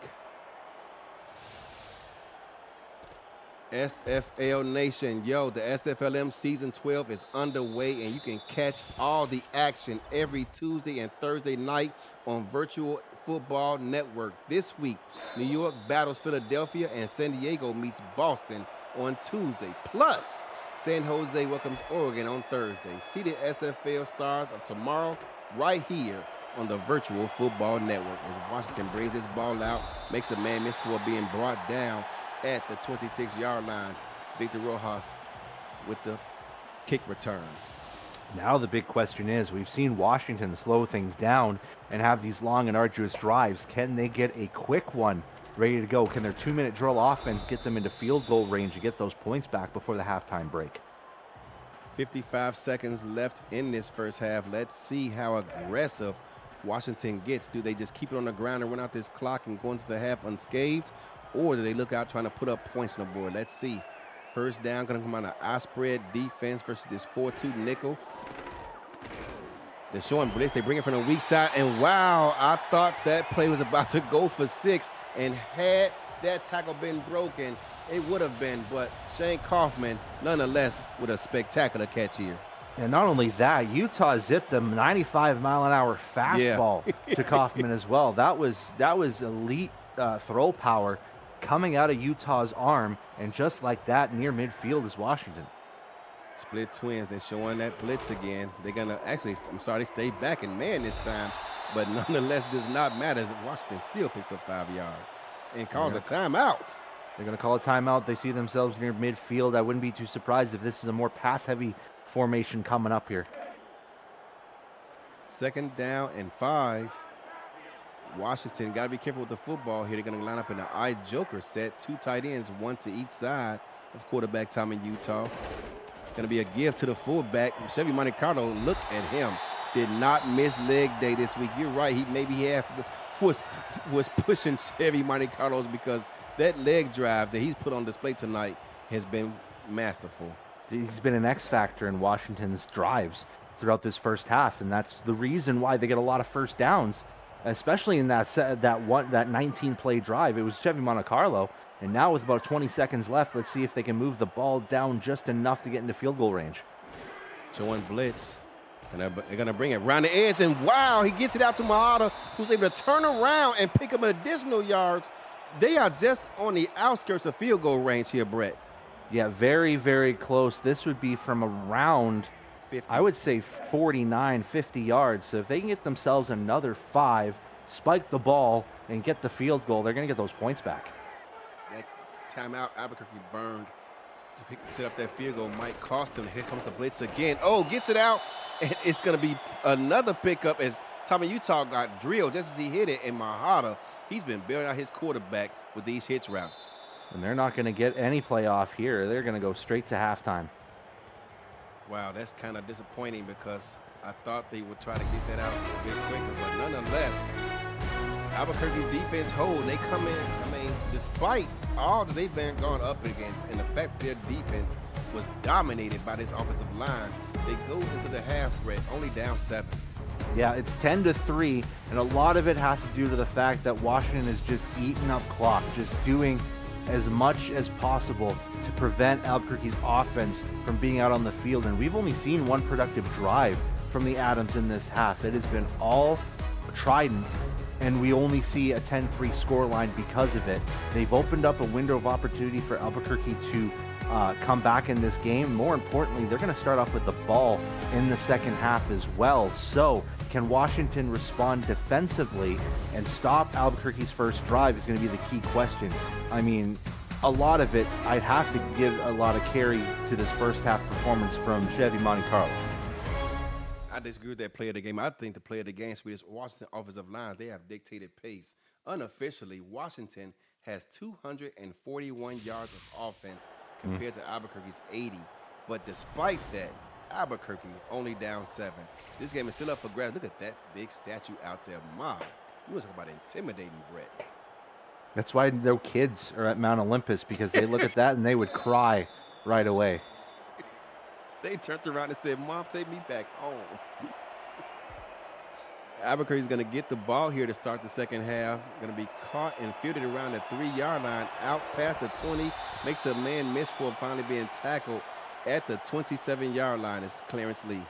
SFL Nation. Yo, the SFLM Season 12 is underway, and you can catch all the action every Tuesday and Thursday night on Virtual Football Network. This week, New York battles Philadelphia, and San Diego meets Boston on Tuesday. Plus, San Jose welcomes Oregon on Thursday. See the SFL stars of tomorrow right here on the Virtual Football Network as Washington brings his ball out, makes a man miss for being brought down at the 26-yard line. Victor Rojas with the kick return. Now the big question is, we've seen Washington slow things down and have these long and arduous drives. Can they get a quick one ready to go? Can their 2-minute drill offense get them into field goal range and get those points back before the halftime break? 55 seconds left in this first half. Let's see how aggressive Washington gets. Do they just keep it on the ground and run out this clock and go into the half unscathed? Or do they look out trying to put up points on the board? Let's see. First down going to come out of I-spread defense versus this 4-2 nickel. They're showing blitz. They bring it from the weak side. And wow, I thought that play was about to go for 6. And had that tackle been broken, it would have been. But Shane Kaufman, nonetheless, with a spectacular catch here. And not only that, Utah zipped a 95-mile-an-hour fastball to Kaufman as well. That was elite throw power coming out of Utah's arm. And just like that, near midfield is Washington. Split twins, they're showing that blitz again. They're going to actually, they stay back and man this time. But nonetheless, does not matter. Washington still picks up 5 yards and calls a timeout. They're going to call a timeout. They see themselves near midfield. I wouldn't be too surprised if this is a more pass-heavy formation coming up here. 2nd down and 5. Washington got to be careful with the football here. They're going to line up in an I Joker set. 2 tight ends, 1 to each side of quarterback time in Utah. Going to be a give to the fullback. Chevy Monte Carlo, look at him. Did not miss leg day this week. You're right. He was pushing Chevy Monte Carlos because that leg drive that he's put on display tonight has been masterful. He's been an X factor in Washington's drives throughout this first half, and that's the reason why they get a lot of first downs especially in that 19 play drive. It was Chevy Monte Carlo, and now with about 20 seconds left, let's see if they can move the ball down just enough to get into field goal range. Showing blitz. And they're going to bring it around the edge, and wow, he gets it out to Mahata, who's able to turn around and pick up additional yards. They are just on the outskirts of field goal range here, Brett. Yeah, very, very close. This would be from around, 50. I would say 49, 50 yards. So if they can get themselves another 5, spike the ball, and get the field goal, they're going to get those points back. That timeout Albuquerque burned to set up that field goal might cost them. Here comes the blitz again. Oh, gets it out, and it's going to be another pickup as Tommy Utah got drilled just as he hit it. And Mahata, he's been building out his quarterback with these hitch routes. And they're not going to get any playoff here. They're going to go straight to halftime. Wow, that's kind of disappointing because I thought they would try to get that out a bit quicker. But nonetheless, Albuquerque's defense hold. They come in, I mean, despite all that they've been gone up against and the fact their defense was dominated by this offensive line, they go into the half, Brett, only down 7. Yeah, it's 10-3, and a lot of it has to do to the fact that Washington is just eating up clock, just doing as much as possible to prevent Albuquerque's offense from being out on the field. And we've only seen one productive drive from the Adams in this half. It has been all Trident, and we only see a 10-3 scoreline because of it. They've opened up a window of opportunity for Albuquerque to come back in this game. More importantly, they're going to start off with the ball in the second half as well. So can Washington respond defensively and stop Albuquerque's first drive is going to be the key question. I mean, a lot of it, I'd have to give a lot of carry to this first half performance from Chevy Monte Carlo. I disagree with that play of the game. I think the play of the game is this Washington offensive line. They have dictated pace. Unofficially, Washington has 241 yards of offense compared to Albuquerque's 80. But despite that, Albuquerque only down 7. This game is still up for grabs. Look at that big statue out there. My, you want to talk about intimidating, Brett. That's why no kids are at Mount Olympus, because they look at that and they would cry right away. They turned around and said, Mom, take me back home. Albuquerque's going to get the ball here to start the second half. Going to be caught and fielded around the 3-yard line, out past the 20, makes a man miss for finally being tackled at the 27-yard line. It's Clarence Lee.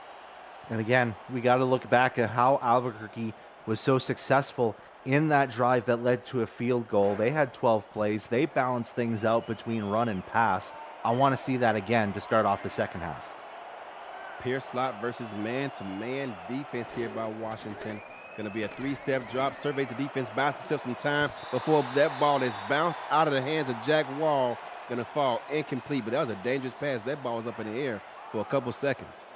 And again, we got to look back at how Albuquerque was so successful in that drive that led to a field goal. They had 12 plays. They balanced things out between run and pass. I want to see that again to start off the second half. Pierce slot versus man-to-man defense here by Washington. Going to be a 3-step drop. Surveys the defense, buys himself some time before that ball is bounced out of the hands of Jack Wall. Going to fall incomplete, but that was a dangerous pass. That ball was up in the air for a couple seconds.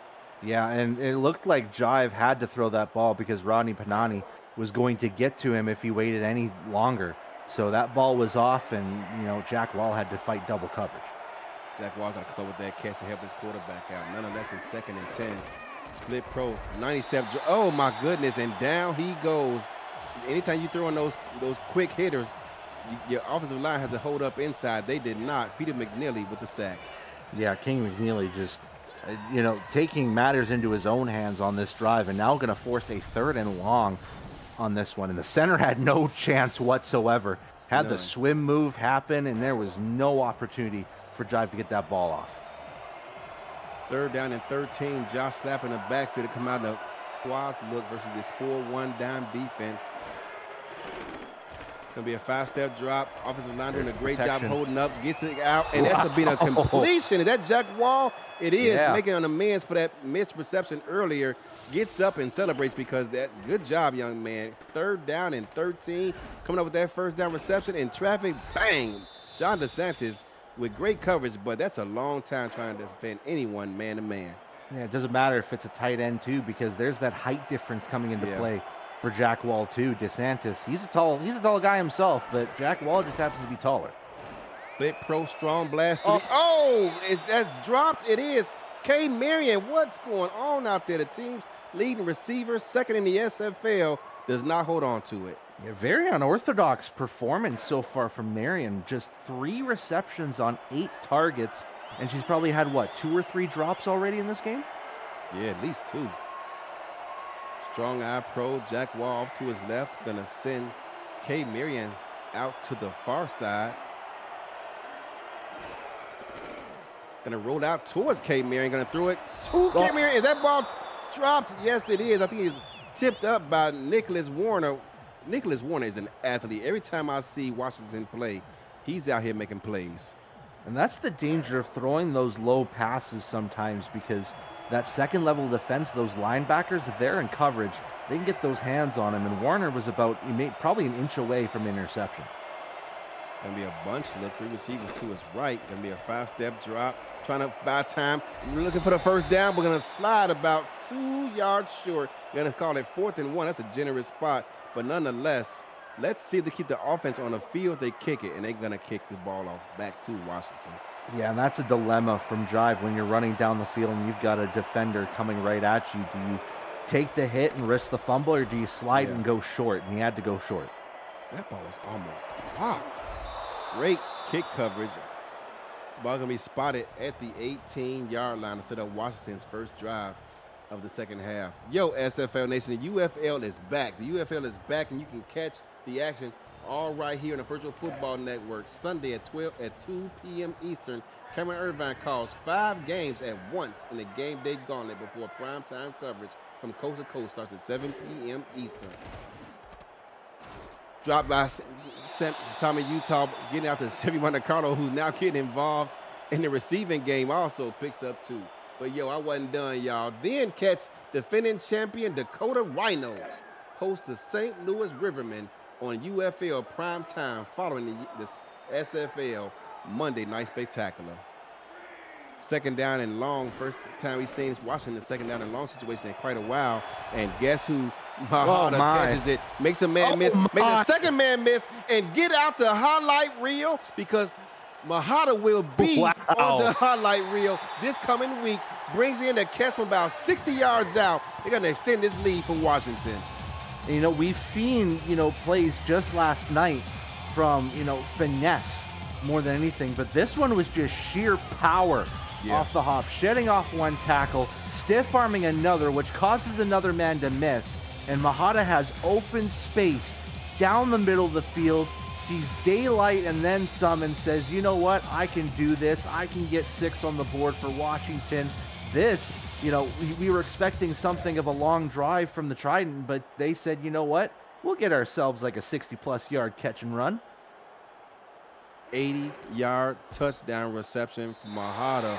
Yeah, and it looked like Jive had to throw that ball because Rodney Panani was going to get to him if he waited any longer. So that ball was off, and, you know, Jack Wall had to fight double coverage. Jack Wall got to come up with that catch to help his quarterback out. Nonetheless, it's 2nd and 10. Split pro, 90-step. Oh, my goodness, and down he goes. Anytime you throw in those quick hitters, your offensive line has to hold up inside. They did not. Peter McNeely with the sack. Yeah, King McNeely just, taking matters into his own hands on this drive, and now going to force a 3rd and long on this one. And the center had no chance whatsoever. Had the swim move happen, and there was no opportunity for Jive to get that ball off. 3rd down and 13. Josh Slapp in the backfield to come out in the quads look versus this 4-1 down defense. Going to be a 5-step drop. Offensive line doing a great job holding up, gets it out, and that's being a completion. Is that Jack Wall? It is, making an amends for that missed reception earlier. Gets up and celebrates because that good job, young man. 3rd down and 13. Coming up with that 1st down reception in traffic. Bang! John DeSantis with great coverage, but that's a long time trying to defend anyone man-to-man. Yeah, it doesn't matter if it's a tight end, too, because there's that height difference coming into play for Jack Wall, too. DeSantis, he's a tall guy himself, but Jack Wall just happens to be taller. Big pro strong blast. That's dropped. It is. K. Marion, what's going on out there? The team's leading receiver, 2nd in the SFL, does not hold on to it. Yeah, very unorthodox performance so far from Marion. Just 3 receptions on 8 targets, and she's probably had, 2 or 3 drops already in this game? Yeah, at least 2. Strong eye pro, Jack Wall off to his left. Gonna send K. Marion out to the far side. Gonna roll out towards K. Marion. Gonna throw it to K. Marion. Is that ball dropped? Yes, it is. I think he's tipped up by Nicholas Warner. Nicholas Warner is an athlete. Every time I see Washington play, he's out here making plays. And that's the danger of throwing those low passes sometimes, because that second level defense, those linebackers, if they're in coverage, they can get those hands on him. And Warner was probably an inch away from interception. Gonna be a bunch look, 3 receivers to his right. Gonna be a 5-step drop. Trying to buy time. We're looking for the first down. We're gonna slide about 2 yards short. We're gonna call it 4th and 1. That's a generous spot. But nonetheless, let's see if they keep the offense on the field. They kick it, and they're gonna kick the ball off back to Washington. Yeah, and that's a dilemma from Jive when you're running down the field and you've got a defender coming right at you. Do you take the hit and risk the fumble, or do you slide and go short? And he had to go short. That ball was almost blocked. Great kick coverage. Ball gonna be spotted at the 18-yard line to set up Washington's first drive of the second half. Yo, SFL Nation, the UFL is back. The UFL is back, and you can catch the action all right here on the Virtual Football Network. Sunday at 2 p.m. Eastern. Cameron Irvine calls 5 games at once in the game day gauntlet before primetime coverage from coast to coast starts at 7 p.m. Eastern. Dropped by Tommy Utah, getting out to Chevy Monte Carlo, who's now getting involved in the receiving game, also picks up 2. But yo, I wasn't done, y'all. Then catch defending champion Dakota Rhinos host the St. Louis Rivermen on UFL prime time following the SFL Monday Night Spectacular. Second down and long. First time we've seen Washington second down and long situation in quite a while. And guess who? Mahada catches it, makes a man miss, makes a second man miss, and get out the highlight reel, because Mahada will be on the highlight reel this coming week. Brings in a catch from about 60 yards out. They're going to extend this lead for Washington. You know, we've seen, plays just last night from, finesse more than anything, but this one was just sheer power off the hop, shedding off one tackle, stiff arming another, which causes another man to miss. And Mahada has open space down the middle of the field, sees daylight and then some, and says, you know what, I can do this. I can get 6 on the board for Washington. This, we were expecting something of a long drive from the Trident, but they said, you know what, we'll get ourselves like a 60-plus yard catch and run. 80-yard touchdown reception from Mahada,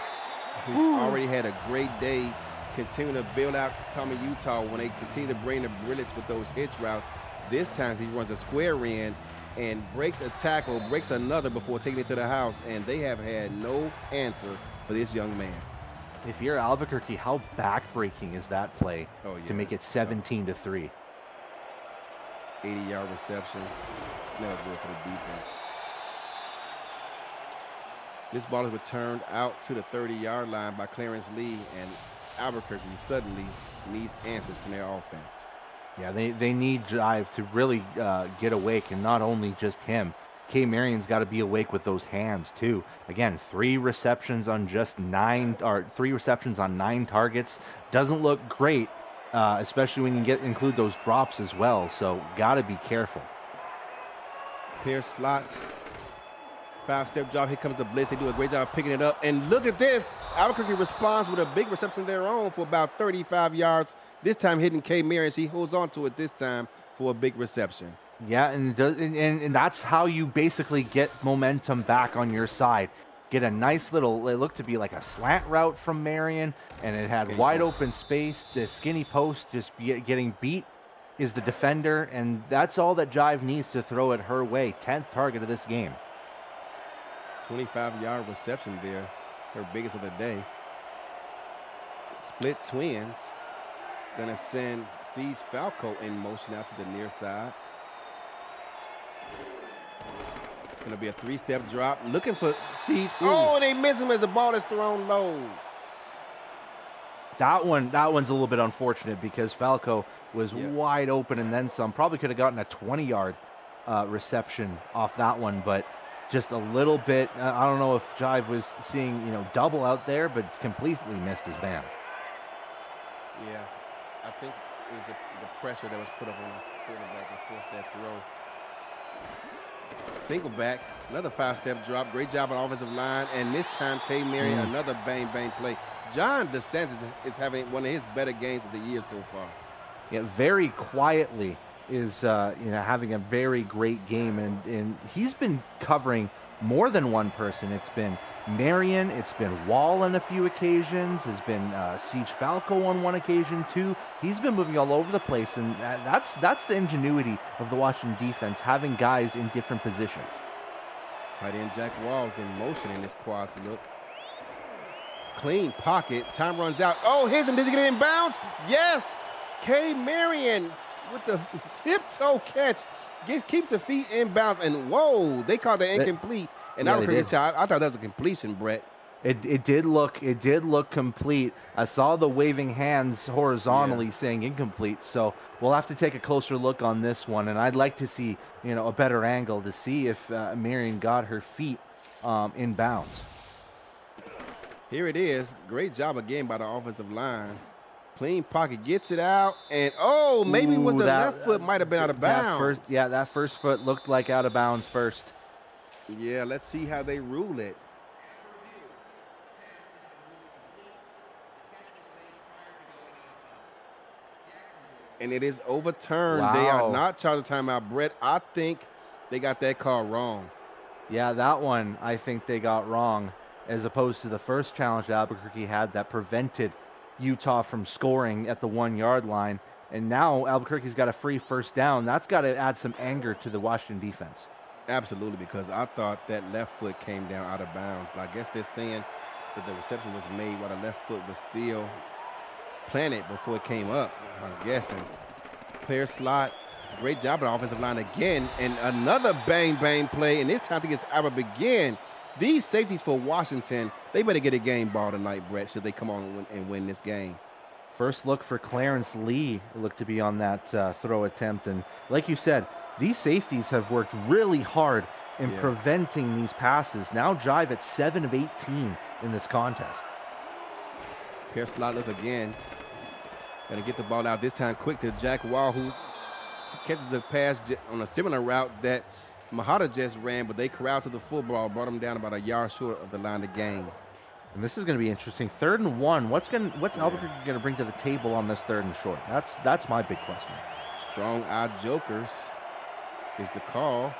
who's already had a great day. Continue to build out Tommy Utah when they continue to bring the brilliance with those hitch routes. This time he runs a square in and breaks a tackle, breaks another before taking it to the house, and they have had no answer for this young man. If you're Albuquerque, how backbreaking is that play to make it 17-3? 80-yard reception, never good for the defense. This ball is returned out to the 30-yard line by Clarence Lee, and Albuquerque suddenly needs answers from their offense. Yeah, they need Jive to really get awake, and not only just him. K. Marion's got to be awake with those hands too. Again, 3 receptions on 9 targets. Doesn't look great, especially when you include those drops as well. So got to be careful. Pierce slot. 5-step drop. Here comes the blitz. They do a great job picking it up. And look at this. Albuquerque responds with a big reception of their own for about 35 yards. This time hitting K. Marion. She holds on to it this time for a big reception. Yeah, and that's how you basically get momentum back on your side. Get a nice little, it looked to be like a slant route from Marion, and it had wide open space. The skinny post just getting beat is the defender, and that's all that Jive needs to throw it her way. 10th target of this game. 25-yard reception there, her biggest of the day. Split twins. Gonna send Siege Falco in motion out to the near side. Gonna be a 3-step drop. Looking for Siege. Oh, they miss him as the ball is thrown low. That one's a little bit unfortunate because Falco was wide open and then some. Probably could have gotten a 20-yard reception off that one, but just a little bit. I don't know if Jive was seeing, double out there, but completely missed his man. Yeah. I think it was the pressure that was put up on the quarterback and forced that throw. Single back, another 5-step drop. Great job on offensive line. And this time, K. Marion, another bang, bang play. John DeSantis is having one of his better games of the year so far. Yeah, very quietly is having a very great game, and he's been covering more than one person. It's been Marion, it's been Wall on a few occasions, it's been Siege Falco on one occasion too. He's been moving all over the place, and that's the ingenuity of the Washington defense, having guys in different positions. Tight end Jack Wall's in motion in this quads look. Clean pocket. Time runs out. Oh, here's him. Does he get in bounds? Yes. K. Marion with the tiptoe catch. Keeps the feet in bounds. And whoa, they called that incomplete. And I thought that was a completion, Brett. It did look complete. I saw the waving hands horizontally saying incomplete. So we'll have to take a closer look on this one. And I'd like to see a better angle to see if Marion got her feet in bounds. Here it is. Great job again by the offensive line. Clean pocket, gets it out, and maybe was the left foot might have been out of bounds. That first foot looked like out of bounds first. Yeah, let's see how they rule it. And it is overturned. Wow. They are not charged a timeout. Brett, I think they got that call wrong. Yeah, that one I think they got wrong, as opposed to the first challenge that Albuquerque had that prevented Utah from scoring at the 1-yard line. And now Albuquerque's got a free first down. That's got to add some anger to the Washington defense. Absolutely, because I thought that left foot came down out of bounds. But I guess they're saying that the reception was made while the left foot was still planted before it came up, I'm guessing. Player slot. Great job on the offensive line again. And another bang, bang play. And this time I think it's Albuquerque. These safeties for Washington, they better get a game ball tonight, Brett, should they come on and win this game. First look for Clarence Lee looked to be on that throw attempt. And like you said, these safeties have worked really hard in preventing these passes. Now Jive at 7 of 18 in this contest. Pair slot look again. Going to get the ball out this time quick to Jack Wall, who catches a pass on a similar route that Mahata just ran, but they corralled to the football, brought him down about a yard short of the line of game. And this is going to be interesting. 3rd and 1. What's Albuquerque going to bring to the table on this 3rd and short? That's my big question. Strong odd jokers is the call.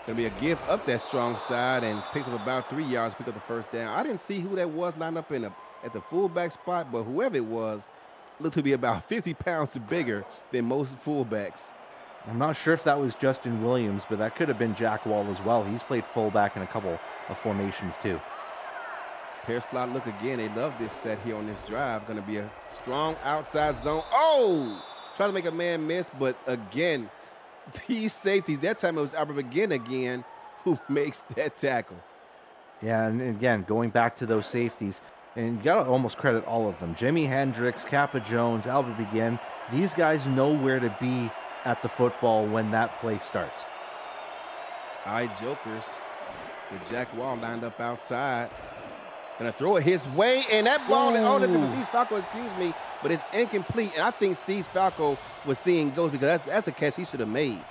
Going to be a give up that strong side and picks up about 3 yards, pick up the first down. I didn't see who that was lined up at the fullback spot, but whoever it was looked to be about 50 pounds bigger than most fullbacks. I'm not sure if that was Justin Williams, but that could have been Jack Wall as well. He's played fullback in a couple of formations too. Pair slot look again. They love this set here on this drive. Going to be a strong outside zone. Oh! Try to make a man miss, but again, these safeties, that time it was Albuquerque again who makes that tackle. Yeah, and again, going back to those safeties, and you got to almost credit all of them. Jimi Hendrix, Kappa Jones, Albuquerque, these guys know where to be at the football when that play starts. Eye jokers with Jack Wall lined up outside. Gonna throw it his way, and that ball, Siege Falco, excuse me, but it's incomplete. And I think Siege Falco was seeing ghosts because that's a catch he should have made.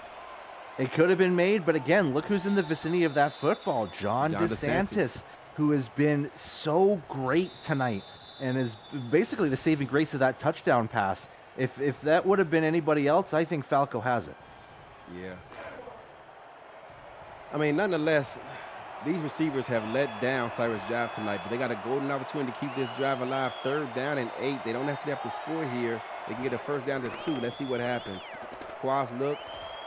It could have been made, but again, look who's in the vicinity of that football. John DeSantis, who has been so great tonight and is basically the saving grace of that touchdown pass. If that would have been anybody else, I think Falco has it. Yeah. I mean, nonetheless, these receivers have let down Cyrus Jive tonight, but they got a golden opportunity to keep this drive alive. 3rd down and 8. They don't necessarily have to score here. They can get a first down to 2. Let's see what happens. Quaz look,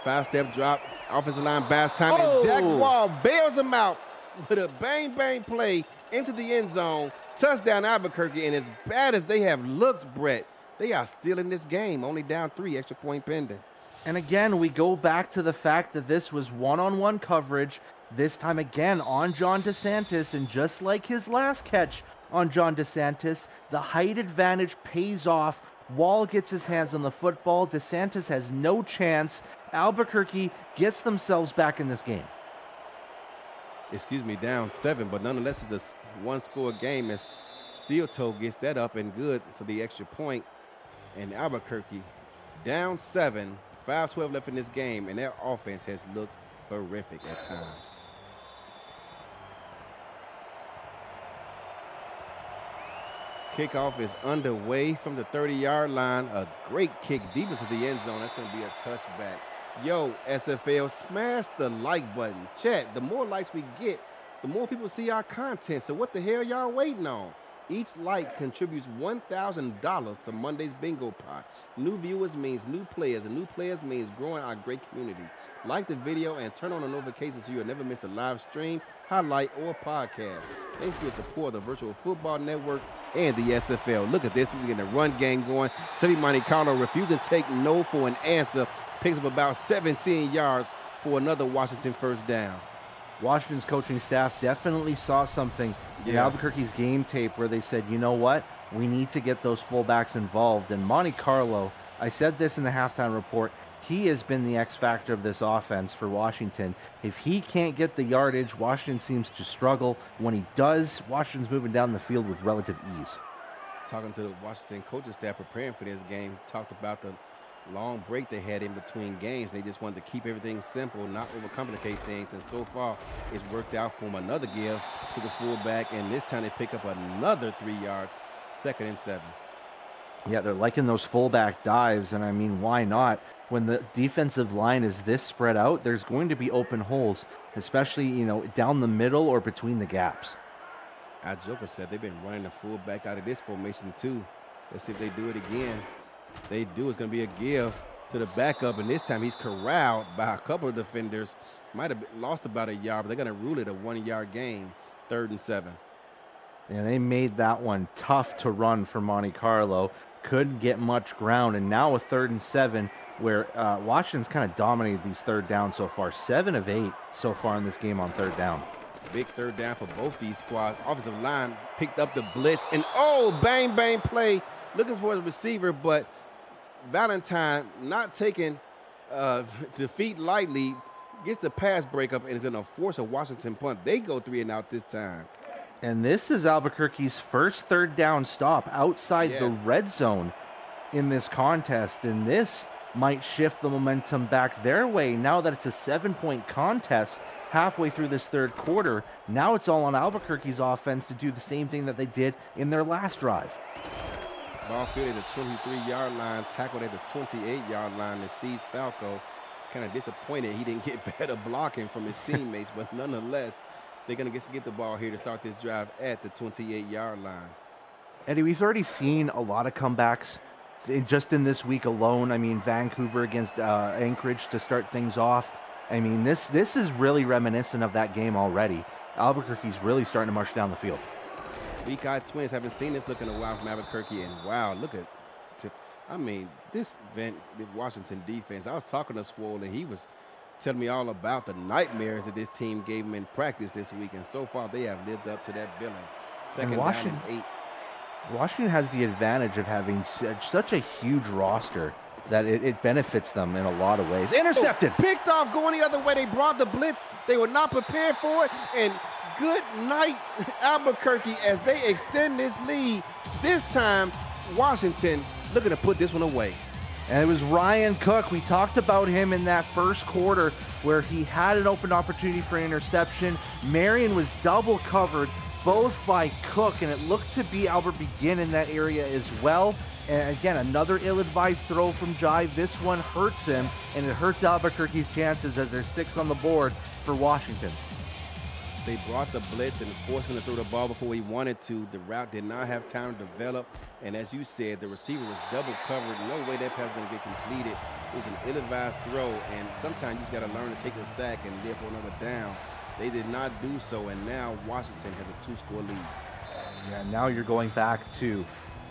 5-step drop, offensive line bounce time, and Jack Wall bails him out with a bang, bang play into the end zone. Touchdown Albuquerque, and as bad as they have looked, Brett, they are still in this game, only down 3, extra point pending. And again, we go back to the fact that this was one-on-one coverage, this time again on John DeSantis, and just like his last catch on John DeSantis, the height advantage pays off. Wall gets his hands on the football. DeSantis has no chance. Albuquerque gets themselves back in this game. Excuse me, down 7, but nonetheless it's a one-score game as Steel toe gets that up and good for the extra point. And Albuquerque down 7, 5:12 left in this game, and their offense has looked horrific at times. Kickoff is underway from the 30-yard line. A great kick deep into the end zone. That's going to be a touchback. Yo, SFL, smash the like button. Chat, the more likes we get, the more people see our content. So what the hell y'all waiting on? Each like contributes $1,000 to Monday's bingo pot. New viewers means new players, and new players means growing our great community. Like the video and turn on the notifications so you'll never miss a live stream, highlight, or podcast. Thanks for your support of the Virtual Football Network and the SFL. Look at this. He's getting a run game going. Monte Carlo refusing to take no for an answer. Picks up about 17 yards for another Washington first down. Washington's coaching staff definitely saw something in Albuquerque's game tape where they said, you know what? We need to get those fullbacks involved. And Monte Carlo, I said this in the halftime report, he has been the X factor of this offense for Washington. If he can't get the yardage, Washington seems to struggle. When he does, Washington's moving down the field with relative ease. Talking to the Washington coaching staff preparing for this game, talked about the long break they had in between games. They just wanted to keep everything simple, not overcomplicate things, and so far it's worked out for them. Another give to the fullback, and this time they pick up another 3 yards, 2nd and 7. Yeah, they're liking those fullback dives, and I mean, why not? When the defensive line is this spread out, there's going to be open holes, especially, down the middle or between the gaps. Our Joker said they've been running the fullback out of this formation too. Let's see if they do it again. They do. It's going to be a give to the backup, and this time he's corralled by a couple of defenders. Might have lost about a yard, but they're going to rule it a 1-yard gain, 3rd and 7. And they made that one tough to run for Monte Carlo. Couldn't get much ground, and now a 3rd and 7 where Washington's kind of dominated these third downs so far. 7 of 8 so far in this game on third down. Big third down for both these squads. Offensive line picked up the blitz, and bang, bang play. Looking for a receiver, but Valentine not taking defeat lightly, gets the pass breakup and is going to force a Washington punt. They go 3 and out this time. And this is Albuquerque's first third down stop outside the red zone in this contest, and this might shift the momentum back their way now that it's a 7-point contest halfway through this third quarter. Now it's all on Albuquerque's offense to do the same thing that they did in their last drive. Ball fielded at the 23-yard line, tackled at the 28-yard line. The Seeds Falco kind of disappointed he didn't get better blocking from his teammates, but nonetheless, they're going to get the ball here to start this drive at the 28-yard line. Eddie, we've already seen a lot of comebacks just in this week alone. I mean, Vancouver against Anchorage to start things off. I mean, this is really reminiscent of that game already. Albuquerque's really starting to march down the field. Weak-eyed Twins haven't seen this look in a while from Albuquerque, and wow, look at, this Washington defense. I was talking to Swole, and he was telling me all about the nightmares that this team gave him in practice this week, and so far they have lived up to that billing. Second down and 8. Washington has the advantage of having such a huge roster that it benefits them in a lot of ways. Intercepted! Picked off, going the other way. They brought the blitz. They were not prepared for it, and good night, Albuquerque, as they extend this lead. This time, Washington looking to put this one away. And it was Ryan Cook. We talked about him in that first quarter where he had an open opportunity for an interception. Marion was double covered, both by Cook, and it looked to be Albert Begin in that area as well. And again, another ill-advised throw from Jive. This one hurts him, and it hurts Albuquerque's chances as there's 6 on the board for Washington. They brought the blitz and forced him to throw the ball before he wanted to. The route did not have time to develop. And as you said, the receiver was double covered. No way that pass is going to get completed. It was an ill-advised throw. And sometimes you just got to learn to take a sack and live for another down. They did not do so. And now Washington has a 2-score lead. Yeah, now you're going back to,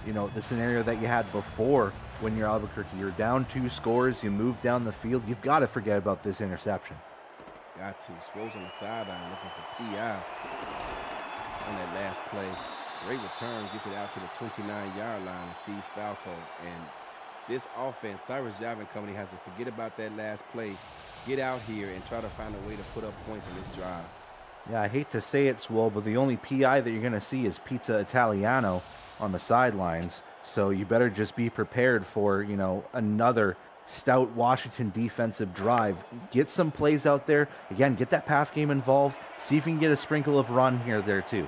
the scenario that you had before when you're Albuquerque. You're down 2 scores. You move down the field. You've got to forget about this interception. Got to. Swole's on the sideline looking for PI on that last play. Great return, gets it out to the 29-yard line and sees Falco. And this offense, Cyrus Jive and company, has to forget about that last play, get out here and try to find a way to put up points on this drive. Yeah, I hate to say it, Swole, but the only PI that you're going to see is Pizza Italiano on the sidelines. So you better just be prepared for, another stout Washington defensive drive. Get some plays out there. Again, get that pass game involved. See if you can get a sprinkle of run here there too.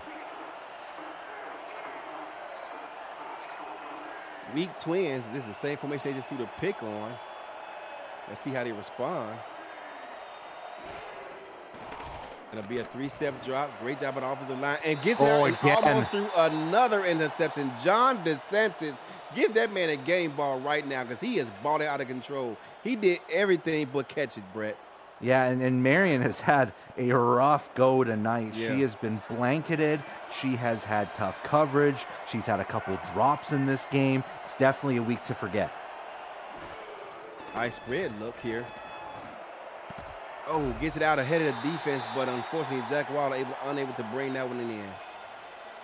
Weak twins. This is the same formation they just threw the pick on. Let's see how they respond. It'll be a three-step drop. Great job on the offensive line. And gets it Oh, out and again. almost threw another interception. John DeSantis, give that man a game ball right now because he is balling out of control. He did everything but catch it, Brett. Yeah, and Marion has had a rough go tonight. Yeah. She has been blanketed. She has had tough coverage. She's had a couple drops in this game. It's definitely a week to forget. High spread look here. Oh, gets it out ahead of the defense, but unfortunately, Jack Waller unable to bring that one in.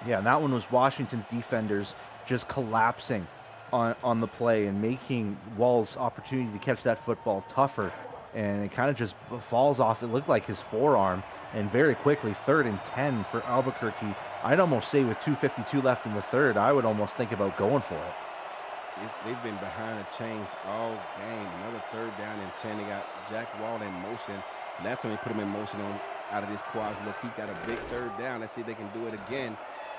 Yeah, and that one was Washington's defenders just collapsing on the play and making Wall's opportunity to catch that football tougher. And it kind of just falls off. It looked like his forearm. And very quickly, 3rd and 10 for Albuquerque. I'd almost say with 2:52 left in the third, I would almost think about going for it. They've been behind the chains all game. Another 3rd down and 10. They got Jack Wall in motion. Last time they put him in motion out of this quads look, he got a big 3rd down. Let's see if they can do it again.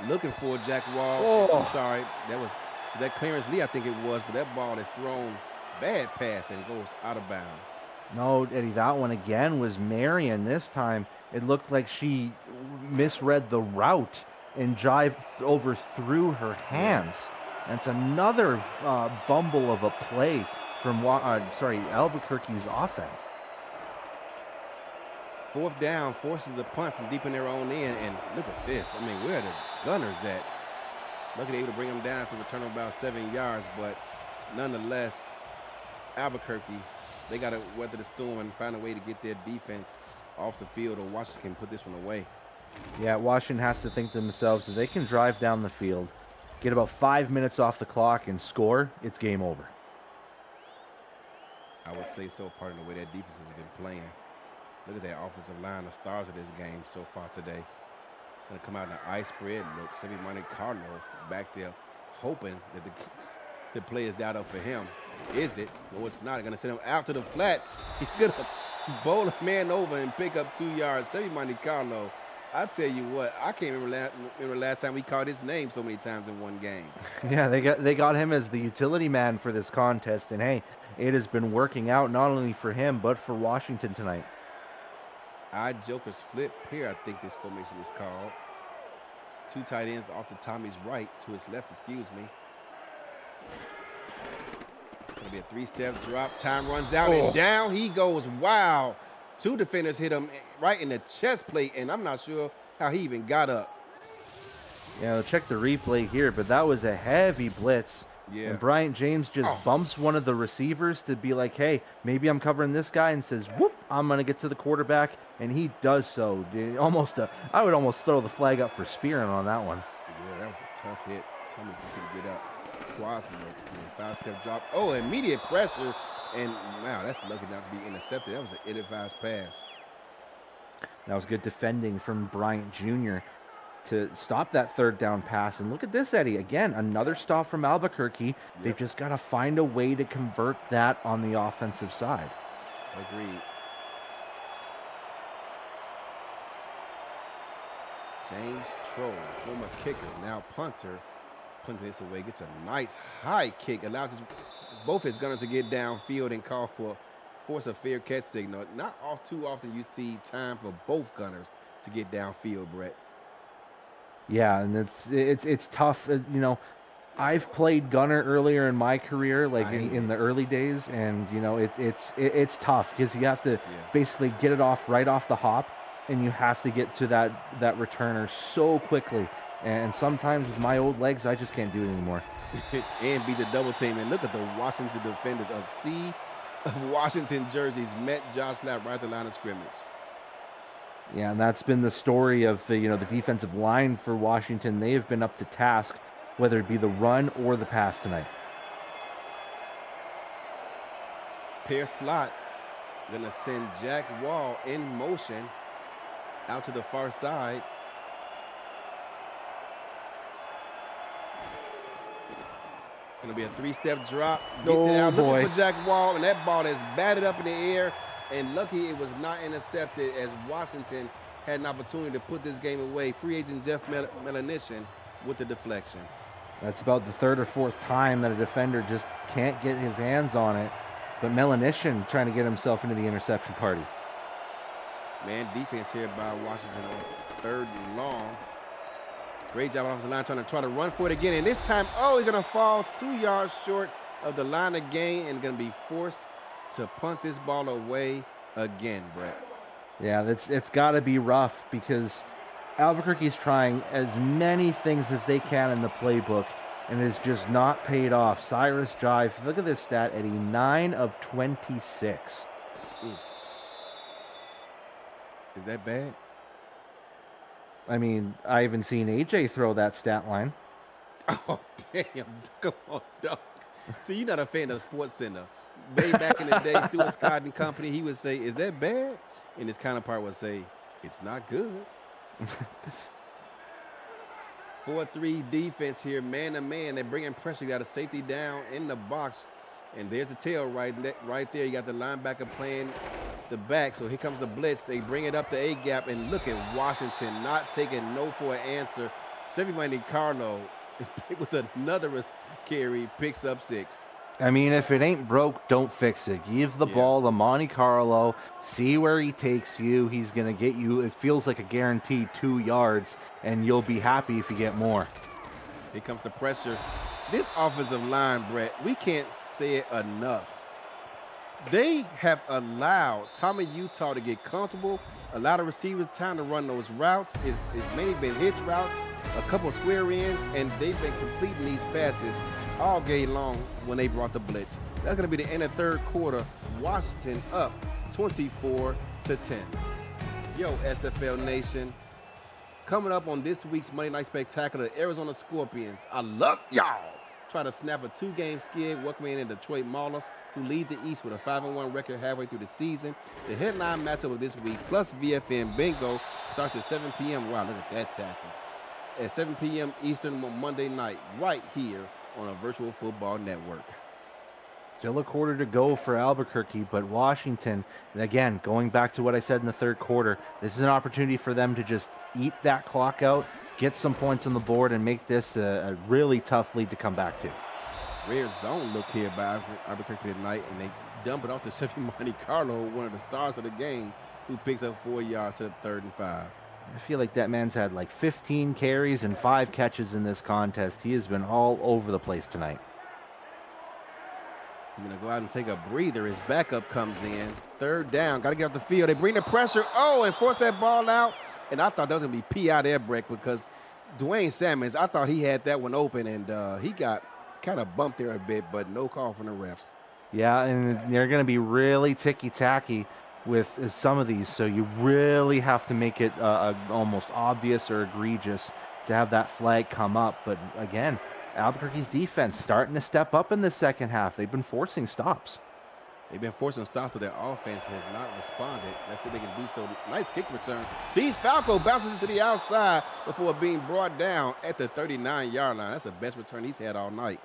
Looking for Jack Wall. Oh. I'm sorry. That Clarence Lee, I think it was, but that ball is thrown bad pass and goes out of bounds. No, Eddie, that one again was Marion. This time it looked like she misread the route and jived over through her hands. That's another bumble of a play from Albuquerque's offense. 4th down forces a punt from deep in their own end, and look at this. I mean, where are the Gunners at? Lucky they able to bring them down to return of about 7 yards, but nonetheless, Albuquerque, they got to weather the storm and find a way to get their defense off the field, or Washington can put this one away. Yeah, Washington has to think to themselves that they can drive down the field, get about 5 minutes off the clock, and score. It's game over. I would say so, part of the way that defense has been playing. Look at that offensive line, the stars of this game so far today. Going to come out in an ice spread look. Semi Monte Carlo back there hoping that the play is dialed up for him. Is it? No, it's not. Going to send him out to the flat. He's going to bowl a man over and pick up 2 yards. Semi Monte Carlo, I tell you what, I can't remember last time we called his name so many times in one game. Yeah, they got him as the utility man for this contest, and hey, it has been working out not only for him but for Washington tonight. Odd Joker's flip here, I think this formation is called. 2 tight ends off to Tommy's right, to his left, excuse me. Gonna be a 3-step drop. Time runs out and down he goes. Wow. 2 defenders hit him right in the chest plate, and I'm not sure how he even got up. Yeah, check the replay here, but that was a heavy blitz. Yeah. And Bryant James just bumps one of the receivers to be like, hey, maybe I'm covering this guy, and says, whoop, I'm going to get to the quarterback. And he does so. I would almost throw the flag up for spearing on that one. Yeah, that was a tough hit. Tommy's going to get up. Quasi, 5-step drop. Oh, immediate pressure. And wow, that's lucky not to be intercepted. That was an ill-advised pass. That was good defending from Bryant Jr. to stop that 3rd down pass. And look at this, Eddie. Again, another stop from Albuquerque. Yep. They've just got to find a way to convert that on the offensive side. Agreed. James Troll, former kicker, now punter. Punting this away, gets a nice high kick, allows both his gunners to get downfield and call for force a fair catch signal. Not too often you see time for both gunners to get downfield, Brett. Yeah, and it's tough. I've played gunner earlier in my career, like in the early days, and it's tough because you have to basically get it off right off the hop, and you have to get to that returner so quickly. And sometimes with my old legs, I just can't do it anymore. And beat the double team. And look at the Washington defenders. A sea of Washington jerseys met Josh Lapp right at the line of scrimmage. Yeah, and that's been the story of the defensive line for Washington. They have been up to task, whether it be the run or the pass tonight. Pair slot. Gonna send Jack Wall in motion. Out to the far side. Gonna be a three-step drop. Gets it Oh out, looking boy. for Jack Wall, and that ball is batted up in the air. And lucky it was not intercepted, as Washington had an opportunity to put this game away. Free agent Jeff Melanishin with the deflection. That's about the third or fourth time that a defender just can't get his hands on it. But Melanishin trying to get himself into the interception party. Man, defense here by Washington on third and long. Great job off the line trying to run for it again. And this time, oh, he's going to fall 2 yards short of the line of gain and going to be forced to punt this ball away again, Brett. Yeah, it's got to be rough because Albuquerque's trying as many things as they can in the playbook, and it's just not paid off. Cyrus Jive, look at this stat, at a 9 of 26. Is that bad? I mean, I haven't seen AJ throw that stat line. Oh, damn. Come on, dog. See, you're not a fan of Sports Center. Way back in the day, Stuart Scott and company, he would say, is that bad? And his counterpart would say, it's not good. 4-3 defense here, man to man. They're bringing pressure. You got a safety down in the box. And there's the tail right there. You got the linebacker playing the back. So here comes the blitz. They bring it up the A-gap. And look at Washington not taking no for an answer. Sevi Carlo with another carry picks up 6. I mean, if it ain't broke, don't fix it. Give the ball to Monte Carlo. See where he takes you. He's going to get you, it feels like a guaranteed 2 yards, and you'll be happy if you get more. Here comes the pressure. This offensive line, Brett, we can't say it enough. They have allowed Tommy Utah to get comfortable, allow the receivers time to run those routes. It's mainly been hitch routes, a couple of square ends, and they've been completing these passes all game long when they brought the blitz. That's going to be the end of third quarter. Washington up 24-10. Yo, SFL Nation. Coming up on this week's Monday Night Spectacular, Arizona Scorpions. I love y'all. Try to snap a 2-game skid, welcoming in the Detroit Maulers, who lead the East with a 5-1 record halfway through the season. The headline matchup of this week, plus VFN Bingo, starts at 7 p.m. Wow, look at that tackle. At 7 p.m. Eastern on Monday night, right here on a virtual football network. Still a quarter to go for Albuquerque, but Washington, and again, going back to what I said in the third quarter, this is an opportunity for them to just eat that clock out, get some points on the board, and make this a really tough lead to come back to. Rare zone look here by Albuquerque tonight, and they dump it off to Sevi Carlo, one of the stars of the game, who picks up 4 yards, set up 3rd and 5. I feel like that man's had like 15 carries and 5 catches in this contest. He has been all over the place tonight. I'm going to go out and take a breather. His backup comes in. 3rd down. Got to get off the field. They bring the pressure. Oh, and force that ball out. And I thought that was going to be P.I. there, Breck, because Dwayne Salmons, I thought he had that one open, and he got kind of bumped there a bit, but no call from the refs. Yeah, and they're going to be really ticky-tacky with some of these, so you really have to make it almost obvious or egregious to have that flag come up. But again, Albuquerque's defense starting to step up in the second half. They've been forcing stops. They've been forcing stops, but their offense has not responded. That's what they can do. So nice kick return. Sees Falco, bounces to the outside before being brought down at the 39-yard line. That's the best return he's had all night.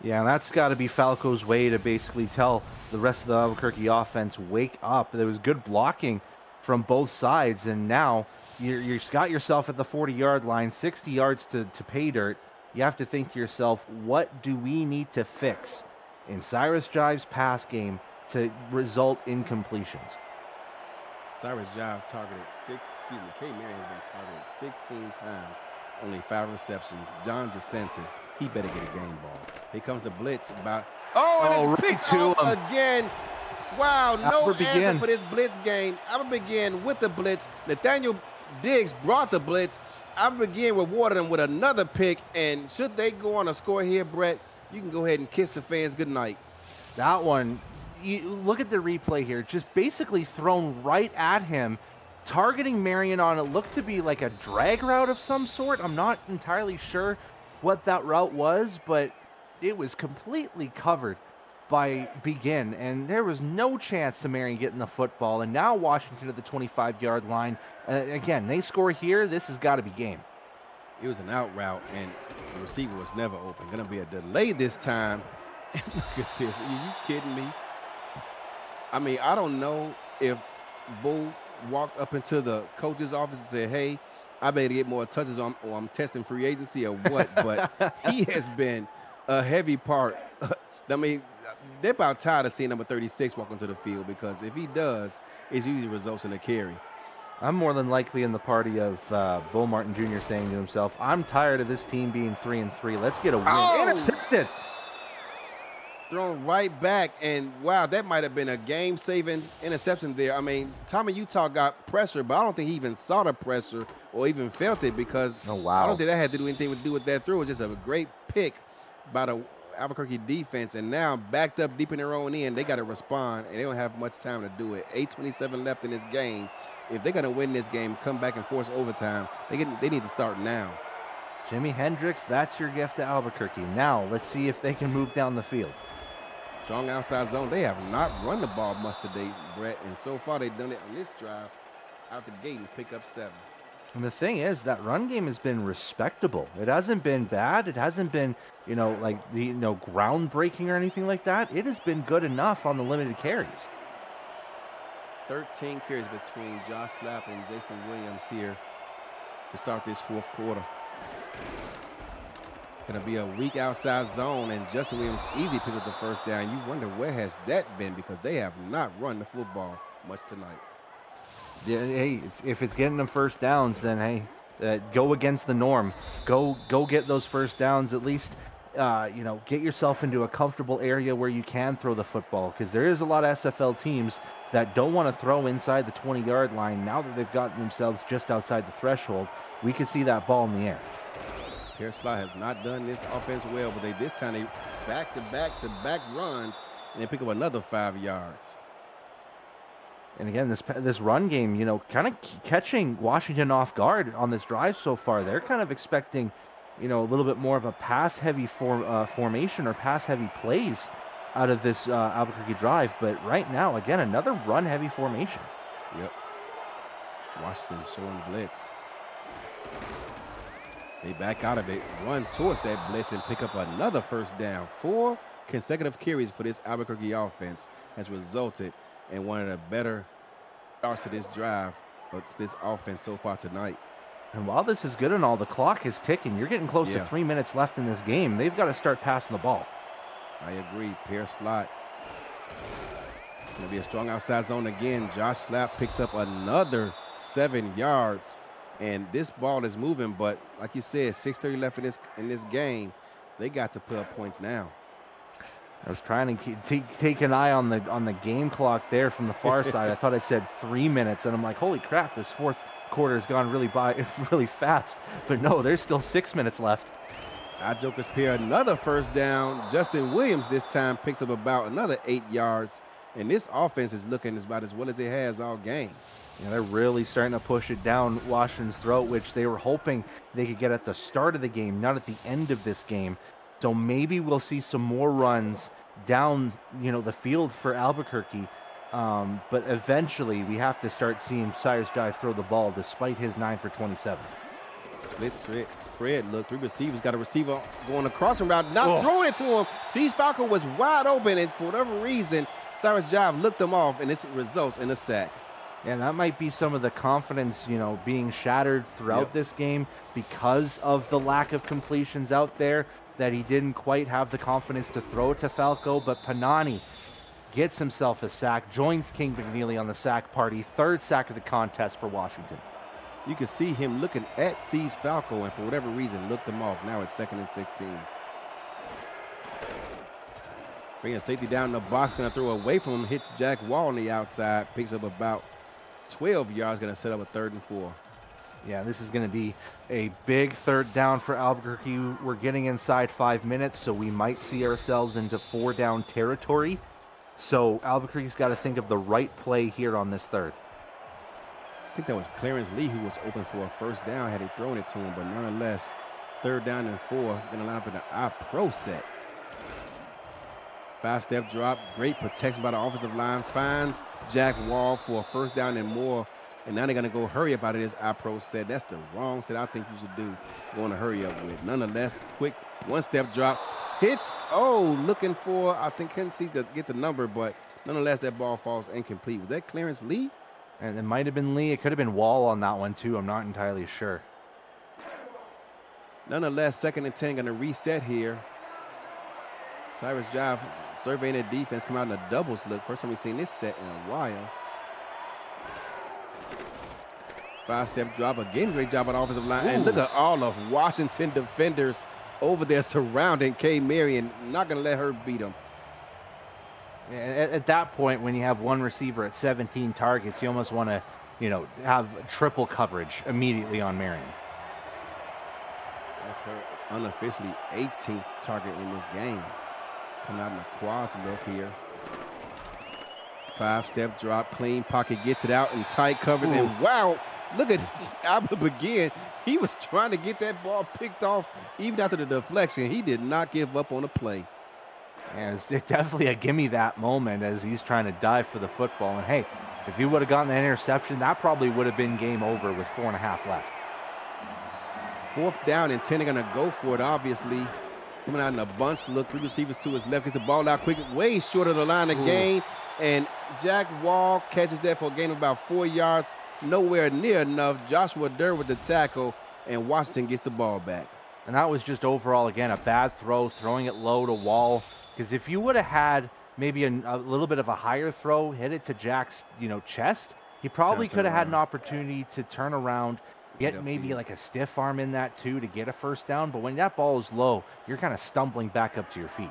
Yeah, and that's got to be Falco's way to basically tell the rest of the Albuquerque offense, wake up. There was good blocking from both sides, and now you've got yourself at the 40-yard line, 60 yards to pay dirt. You have to think to yourself, what do we need to fix in Cyrus Jive's pass game to result in completions? Cyrus Jive targeted K. Marion has been targeted 16 times. Only 5 receptions. John DeSantis, he better get a game ball. Here comes the blitz. And it's picked off again. Wow, no answer for this blitz game. Albert begin with the blitz. Nathaniel Diggs brought the blitz. Albert begin rewarded him with another pick. And should they go on a score here, Brett, you can go ahead and kiss the fans goodnight. That one, you look at the replay here, just basically thrown right at him. Targeting Marion on it looked to be like a drag route of some sort. I'm not entirely sure what that route was, but it was completely covered by begin, and there was no chance to Marion getting the football. And now Washington at the 25-yard line. Again, they score here. This has got to be game. It was an out route, and the receiver was never open. Going to be a delay this time. Look at this. Are you kidding me? I mean, I don't know if Bull walked up into the coach's office and said, hey, I better get more touches or I'm testing free agency or what. But he has been a heavy part. I mean, they're about tired of seeing number 36 walk onto the field, because if he does, it usually results in a carry. I'm more than likely in the party of Bull Martin Jr. saying to himself, I'm tired of this team being 3-3. Let's get a win. Oh! Intercepted. Thrown right back, and wow, that might have been a game-saving interception there. I mean, Tommy Utah got pressure, but I don't think he even saw the pressure or even felt it, because I don't think that had to do anything to do with that throw. It was just a great pick by the Albuquerque defense, and now backed up deep in their own end. They got to respond, and they don't have much time to do it. 8:27 left in this game. If they're going to win this game, come back and force overtime, they need to start now. Jimi Hendrix, that's your gift to Albuquerque. Now, let's see if they can move down the field. Strong outside zone. They have not run the ball much today, Brett, and so far they've done it on this drive out the gate and pick up 7. And the thing is, that run game has been respectable. It hasn't been bad. It hasn't been, groundbreaking or anything like that. It has been good enough on the limited carries. 13 carries between Josh Slapp and Jason Williams here to start this fourth quarter. Going to be a weak outside zone, and Justin Williams easily picks up the first down. You wonder, where has that been, because they have not run the football much tonight. Yeah, hey, if it's getting them first downs, then hey, go against the norm. Go get those first downs. At least, get yourself into a comfortable area where you can throw the football, because there is a lot of SFL teams that don't want to throw inside the 20-yard line. Now that they've gotten themselves just outside the threshold, we can see that ball in the air. Pierce Slot has not done this offense well, but this time they back-to-back runs, and they pick up another 5 yards. And again, this run game, kind of catching Washington off guard on this drive so far. They're kind of expecting, a little bit more of a pass-heavy formation or pass-heavy plays out of this Albuquerque drive. But right now, again, another run-heavy formation. Yep. Washington showing blitz. They back out of it, run towards that blitz, and pick up another first down. 4 consecutive carries for this Albuquerque offense has resulted in one of the better starts to this drive, but to this offense so far tonight. And while this is good and all, the clock is ticking. You're getting close to 3 minutes left in this game. They've got to start passing the ball. I agree. Pierce Slot. Going to be a strong outside zone again. Josh Slapp picks up another 7 yards. And this ball is moving, but like you said, 6:30 left in this game. They got to put up points now. I was trying to take an eye on the game clock there from the far side. I thought I said 3 minutes, and I'm like, holy crap, this fourth quarter has gone really fast. But no, there's still 6 minutes left. Our Jokers pair another first down. Justin Williams this time picks up about another 8 yards, and this offense is looking about as well as it has all game. They're really starting to push it down Washington's throat, which they were hoping they could get at the start of the game, not at the end of this game. So maybe we'll see some more runs down, the field for Albuquerque. But eventually we have to start seeing Cyrus Jive throw the ball despite his 9 for 27. Split spread. Look, 3 receivers got a receiver going a crossing route, not throwing it to him. Cease Falco was wide open, and for whatever reason, Cyrus Jive looked him off, and this results in a sack. And that might be some of the confidence, being shattered throughout this game because of the lack of completions out there, that he didn't quite have the confidence to throw it to Falco. But Panani gets himself a sack, joins King McNeely on the sack party, 3rd sack of the contest for Washington. You can see him looking at Cease Falco, and for whatever reason, looked him off. Now it's 2nd and 16. Bringing safety down in the box, going to throw away from him, hits Jack Wall on the outside, picks up about 12 yards, going to set up a 3rd and 4. Yeah, this is going to be a big 3rd down for Albuquerque. We're getting inside 5 minutes, so we might see ourselves into 4-down territory. So Albuquerque's got to think of the right play here on this 3rd. I think that was Clarence Lee who was open for a first down had he thrown it to him, but nonetheless, 3rd down and 4, going to line up in the I-Pro set. 5-step drop. Great protection by the offensive line. Finds Jack Wall for a first down and more. And now they're going to go hurry up out of this. iPro said that's the wrong set I think you should do. Going to hurry up with. Nonetheless, quick 1-step drop. Hits. Oh, looking for, I think, couldn't see to get the number, but nonetheless, that ball falls incomplete. Was that Clarence Lee? And it might have been Lee. It could have been Wall on that one, too. I'm not entirely sure. Nonetheless, 2nd and 10, going to reset here. Cyrus Drive surveying the defense, come out in a doubles look. First time we've seen this set in a while. 5-step drop again. Great job on the offensive line. Ooh. And look at all of Washington defenders over there surrounding K. Marion. Not going to let her beat them. At that point, when you have one receiver at 17 targets, you almost want to, have triple coverage immediately on Marion. That's her unofficially 18th target in this game. Coming out in the quads look here. 5-step drop, clean pocket, gets it out in tight coverage. Ooh. And wow, look at Albert begin. He was trying to get that ball picked off even after the deflection. He did not give up on the play. Yeah, it's definitely a gimme that moment as he's trying to dive for the football. And hey, if he would have gotten that interception, that probably would have been game over with 4.5 left. 4th down and 10. They're going to go for it, obviously. Coming out in a bunch look. 3 receivers to his left. Gets the ball out quick. Way short of the line of gain. And Jack Wall catches that for a gain of about 4 yards. Nowhere near enough. Joshua Durr with the tackle. And Washington gets the ball back. And that was just overall, again, a bad throw. Throwing it low to Wall. Because if you would have had maybe a little bit of a higher throw, hit it to Jack's, chest, he probably could have had an opportunity to turn around, get maybe like a stiff arm in that too to get a first down. But when that ball is low, you're kind of stumbling back up to your feet.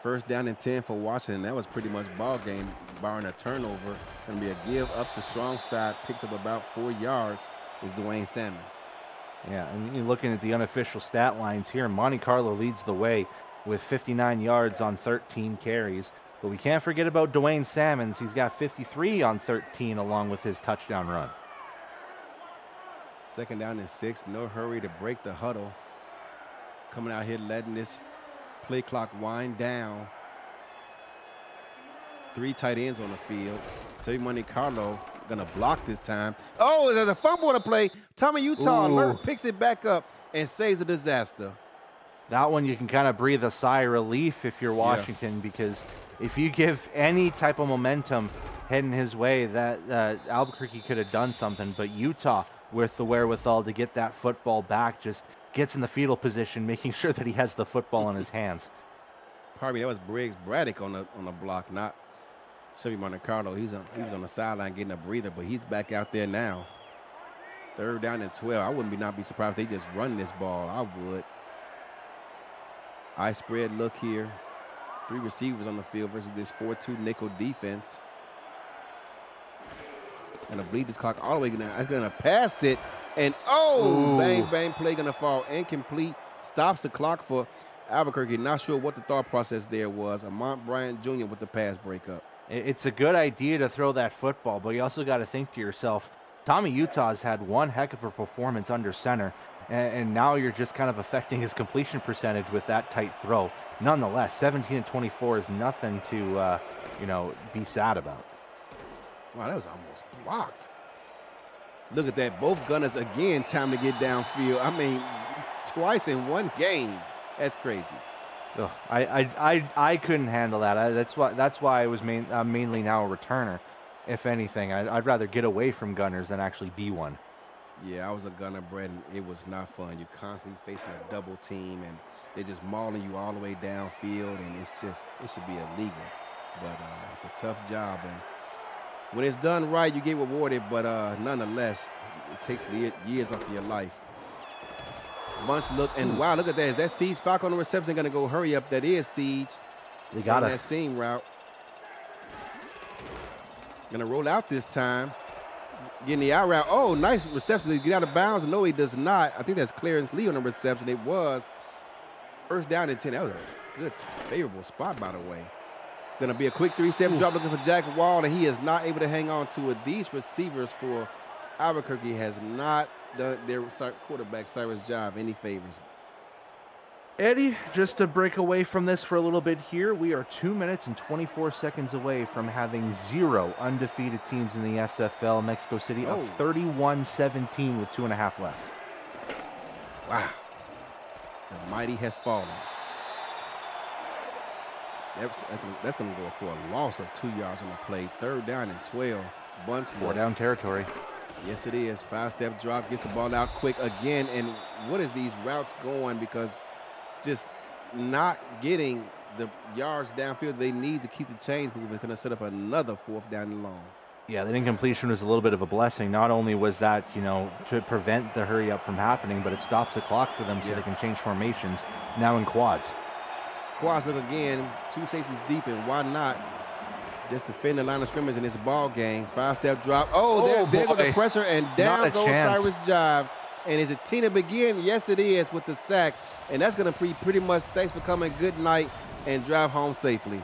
1st down and 10 for Washington. That was pretty much ball game, barring a turnover. Going to be a give up the strong side. Picks up about 4 yards is Dwayne Salmons. Yeah, and you're looking at the unofficial stat lines here. Monte Carlo leads the way with 59 yards on 13 carries. But we can't forget about Dwayne Salmons. He's got 53 on 13 along with his touchdown run. 2nd down and 6. No hurry to break the huddle. Coming out here letting this play clock wind down. 3 tight ends on the field. Save Monte Carlo going to block this time. Oh, there's a fumble to play. Tommy Utah alert, picks it back up and saves a disaster. That one you can kind of breathe a sigh of relief if you're Washington, because if you give any type of momentum heading his way, that Albuquerque could have done something. But Utah, with the wherewithal to get that football back, just gets in the fetal position, making sure that he has the football in his hands. Pardon me, that was Briggs Braddock on the block, not Chevy Monte Carlo. He was on the sideline getting a breather, but he's back out there now. 3rd down and 12. I wouldn't not be surprised if they just run this ball. I would. I spread look here. 3 receivers on the field versus this 4-2 nickel defense. Gonna bleed this clock all the way down. I'm gonna pass it, and bang, bang, play gonna fall incomplete. Stops the clock for Albuquerque. Not sure what the thought process there was. Amont Bryant Jr. with the pass breakup. It's a good idea to throw that football, but you also got to think to yourself, Tommy Utah's had one heck of a performance under center, and now you're just kind of affecting his completion percentage with that tight throw. Nonetheless, 17-24 is nothing to, be sad about. Wow, that was almost blocked. Look at that. Both gunners again, time to get downfield. I mean, twice in one game. That's crazy. Ugh, I couldn't handle that. That's why I was mainly now a returner. If anything, I'd rather get away from gunners than actually be one. Yeah, I was a gunner, Brett, and it was not fun. You're constantly facing a double team, and they're just mauling you all the way downfield, and it should be illegal. But it's a tough job, and when it's done right, you get rewarded. But nonetheless, it takes years off of your life. Bunch look, and wow, look at that. Is that Siege Falcon on the reception? Going to go hurry up. That is Siege. They got that seam route. Going to roll out this time. Getting the out route. Oh, nice reception. Did he get out of bounds? No, he does not. I think that's Clarence Lee on the reception. It was 1st down and 10. That was a good, favorable spot, by the way. Going to be a quick 3-step drop looking for Jack Wall, and he is not able to hang on to it. These receivers for Albuquerque has not done their quarterback, Cyrus Jive, any favors. Eddie, just to break away from this for a little bit here, we are 2 minutes and 24 seconds away from having 0 undefeated teams in the SFL. Mexico City up Oh, 31-17 with 2.5 left. wow. The mighty has fallen. That's going to go for a loss of 2 yards on the play. 3rd down and 12. Bunch 4 down territory. Yes, it is. 5-step drop, gets the ball out quick again. And what is these routes going? Because just not getting the yards downfield they need to keep the chains moving. Going to set up another 4th down and long. Yeah, the incompletion was a little bit of a blessing. Not only was that, to prevent the hurry up from happening, but it stops the clock for them so they can change formations now in quads. Quads look again, 2 safeties deep, and why not just defend the line of scrimmage in this ball game? 5-step drop. There goes the pressure, and down goes Cyrus Jive. And is it Tina Begin? Yes, it is, with the sack. And that's going to be pretty much thanks for coming, good night, and drive home safely.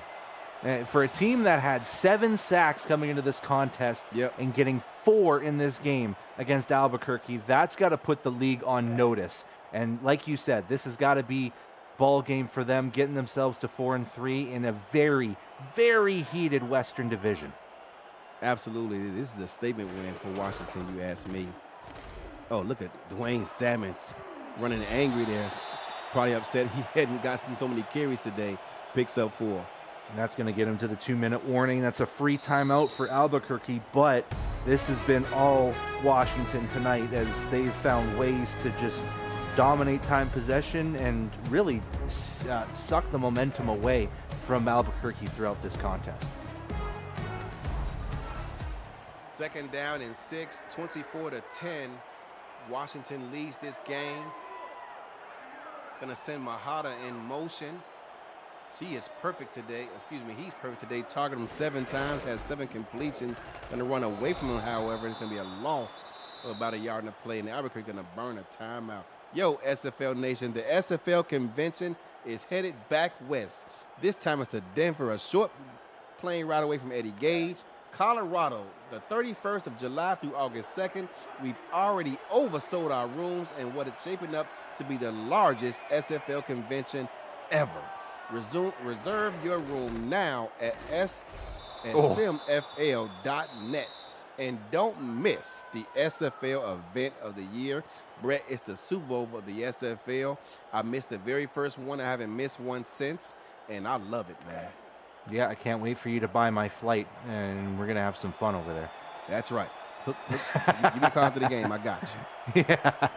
And for a team that had 7 sacks coming into this contest and getting 4 in this game against Albuquerque, that's got to put the league on notice. And like you said, this has got to be ball game for them, getting themselves to 4-3 in a very, very heated Western Division. Absolutely. This is a statement win for Washington, you ask me. Oh, look at Dwayne Salmons running angry there. Probably upset he hadn't gotten so many carries today. Picks up 4. And that's going to get him to the 2-minute warning. That's a free timeout for Albuquerque, but this has been all Washington tonight as they've found ways to just dominate time possession and really suck the momentum away from Albuquerque throughout this contest. 2nd down and 6, 24-10. Washington leads this game. Gonna send Mahata in motion. She is perfect today. He's perfect today. Targeted him 7 times, has 7 completions. Gonna run away from him, however. It's gonna be a loss of about a yard in the play, and Albuquerque gonna burn a timeout. Yo, SFL Nation, the SFL convention is headed back west. This time it's to Denver, a short plane ride away from Eddie Gage. Colorado, the 31st of July through August 2nd. We've already oversold our rooms and what is shaping up to be the largest SFL convention ever. Reserve your room now at simfl.net. And don't miss the SFL event of the year. Brett, it's the Super Bowl of the SFL. I missed the very first one. I haven't missed one since, and I love it, man. Yeah, I can't wait for you to buy my flight, and we're going to have some fun over there. That's right. Give me a call to the game. I got you. Yeah.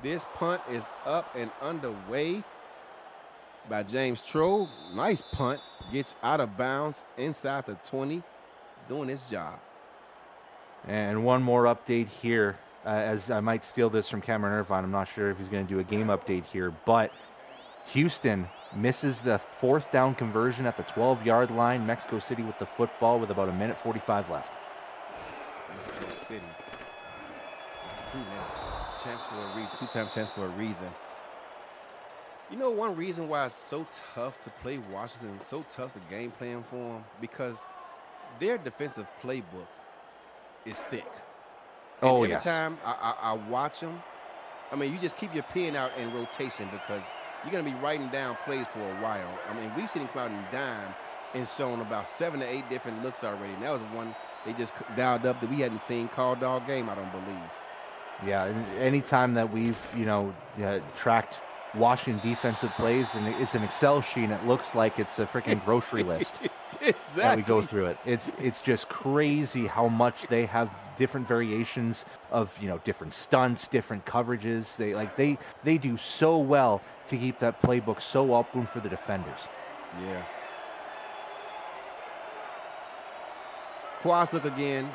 This punt is up and underway by James Troll. Nice punt. Gets out of bounds inside the 20. Doing his job. And one more update here, as I might steal this from Cameron Irvine. I'm not sure if he's going to do a game update here, but Houston misses the 4th down conversion at the 12-yard line. Mexico City with the football with about 1:45 left. Mexico City. Champs for a reason. 2-time champs for a reason. You know one reason why it's so tough to play Washington, so tough to game plan for them? Because their defensive playbook is thick. And every time I watch them, I mean, you just keep your pen out in rotation because you're going to be writing down plays for a while. I mean, we've seen him come out in dime and shown about 7 to 8 different looks already. And that was one they just dialed up that we hadn't seen called all game, I don't believe. Yeah, anytime that we've, tracked Washington defensive plays, and it's an Excel sheet, and it looks like it's a freaking grocery list. Exactly. That we go through it. It's just crazy how much they have different variations of different stunts, different coverages. They do so well to keep that playbook so open for the defenders. Yeah. Quads look again.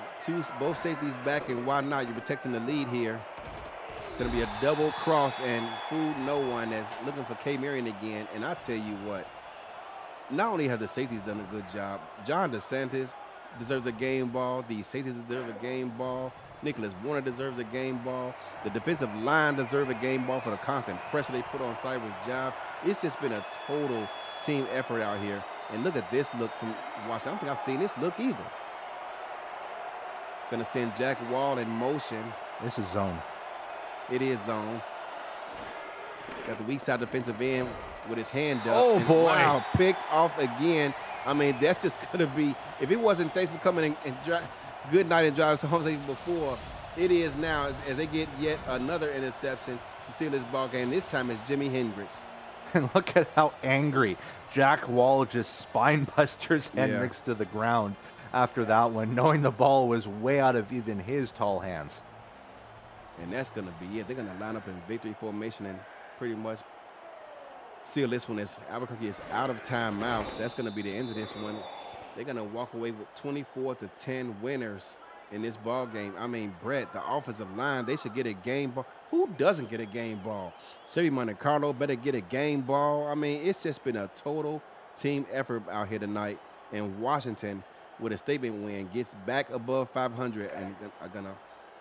Both safeties back, and why not? You're protecting the lead here. Going to be a double cross and fool no one that's looking for K. Marion again. And I tell you what, not only have the safeties done a good job, John DeSantis deserves a game ball. The safeties deserve a game ball. Nicholas Warner deserves a game ball. The defensive line deserves a game ball for the constant pressure they put on Cyrus Jive. It's just been a total team effort out here. And look at this look from Washington. I don't think I've seen this look either. Going to send Jack Wall in motion. This is zone. It is zone. Got the weak side defensive end with his hand up. Oh, And boy. wow, picked off again. I mean, that's just going to be, if it wasn't thanks for coming and good night and drive home before, it is now as they get yet another interception to seal this ball game. This time it's Jimi Hendrix. And look at how angry Jack Wall just spine busters Hendricks to the ground after that one, knowing the ball was way out of even his tall hands. And that's going to be it. They're going to line up in victory formation and pretty much seal this one as Albuquerque is out of timeouts. That's going to be the end of this one. They're going to walk away with 24-10 winners in this ball game. I mean, Brett, the offensive line, they should get a game ball. Who doesn't get a game ball? Chevy Monte Carlo better get a game ball. I mean, it's just been a total team effort out here tonight. And Washington, with a statement win, gets back above 500 and are going to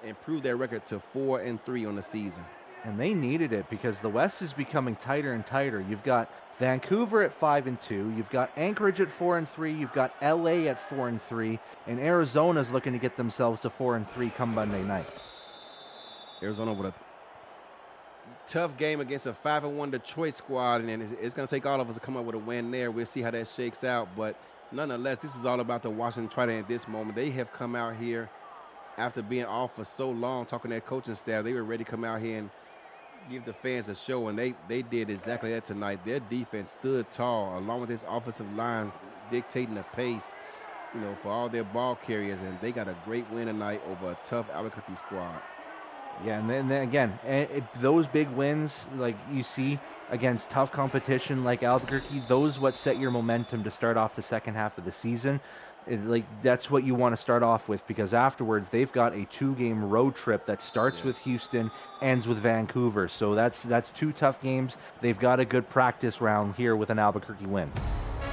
improve their record to 4-3 on the season. And they needed it because the West is becoming tighter and tighter. You've got Vancouver at 5-2. You've got Anchorage at 4-3. You've got LA at 4-3. And Arizona's looking to get themselves to 4-3 come Monday night. Arizona with a tough game against a 5-1 Detroit squad, and it's going to take all of us to come up with a win there. We'll see how that shakes out. But nonetheless, this is all about the Washington Trident at this moment. They have come out here after being off for so long, talking to their coaching staff. They were ready to come out here and give the fans a show, and they did exactly that tonight. Their defense stood tall, along with this offensive line dictating the pace, for all their ball carriers, and they got a great win tonight over a tough Albuquerque squad. Yeah, and then again, those big wins, like you see against tough competition like Albuquerque, those what set your momentum to start off the second half of the season. That's what you want to start off with, because afterwards they've got a 2-game road trip that starts with Houston, ends with Vancouver. So that's 2 tough games. They've got a good practice round here with an Albuquerque win.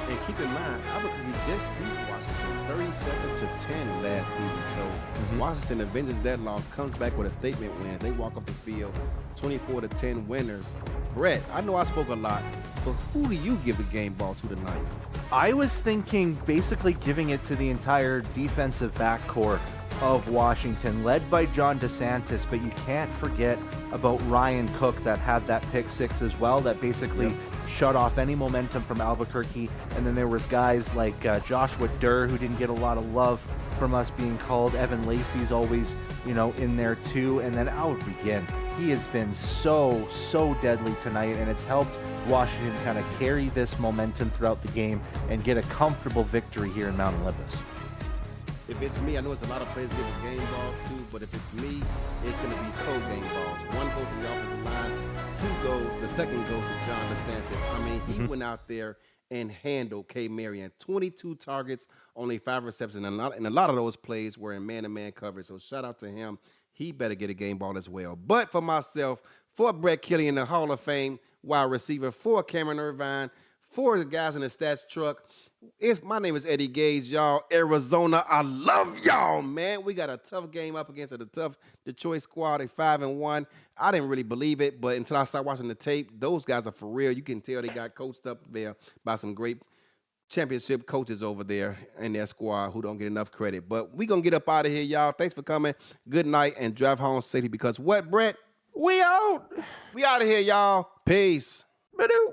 And keep in mind, Albuquerque just beat Washington 37-10 last season. So Washington avenges that loss, comes back with a statement win. They walk off the field 24-10 winners. Brett, I know I spoke a lot, but who do you give the game ball to tonight? I was thinking basically giving it to the entire defensive backcourt of Washington, led by John DeSantis, but you can't forget about Ryan Cook that had that pick 6 as well, that basically shut off any momentum from Albuquerque. And then there was guys like Joshua Durr, who didn't get a lot of love from us being called. Evan Lacey's always, in there too. And then Albert begin. He has been so deadly tonight, and it's helped Washington kind of carry this momentum throughout the game and get a comfortable victory here in Mount Olympus. If it's me, I know it's a lot of players getting game balls too, but if it's me, it's going to be co-game balls. 1 goes to the offensive line, 2 goes, the second goes to John DeSantis. I mean, he went out there and handled K. Marion. 22 targets, only 5 receptions, and a lot of those plays were in man-to-man coverage. So shout out to him. He better get a game ball as well. But for myself, for Brett Kelly in the Hall of Fame wide receiver, for Cameron Irvine, for the guys in the stats truck, my name is Eddie Gage, y'all. Arizona, I love y'all, man. We got a tough game up against a tough Detroit squad at 5-1. I didn't really believe it, but until I started watching the tape, those guys are for real. You can tell they got coached up there by some great championship coaches over there in their squad who don't get enough credit. But we going to get up out of here, y'all. Thanks for coming. Good night and drive home safely, because what, Brett? We out! We out of here, y'all. Peace. Badoo.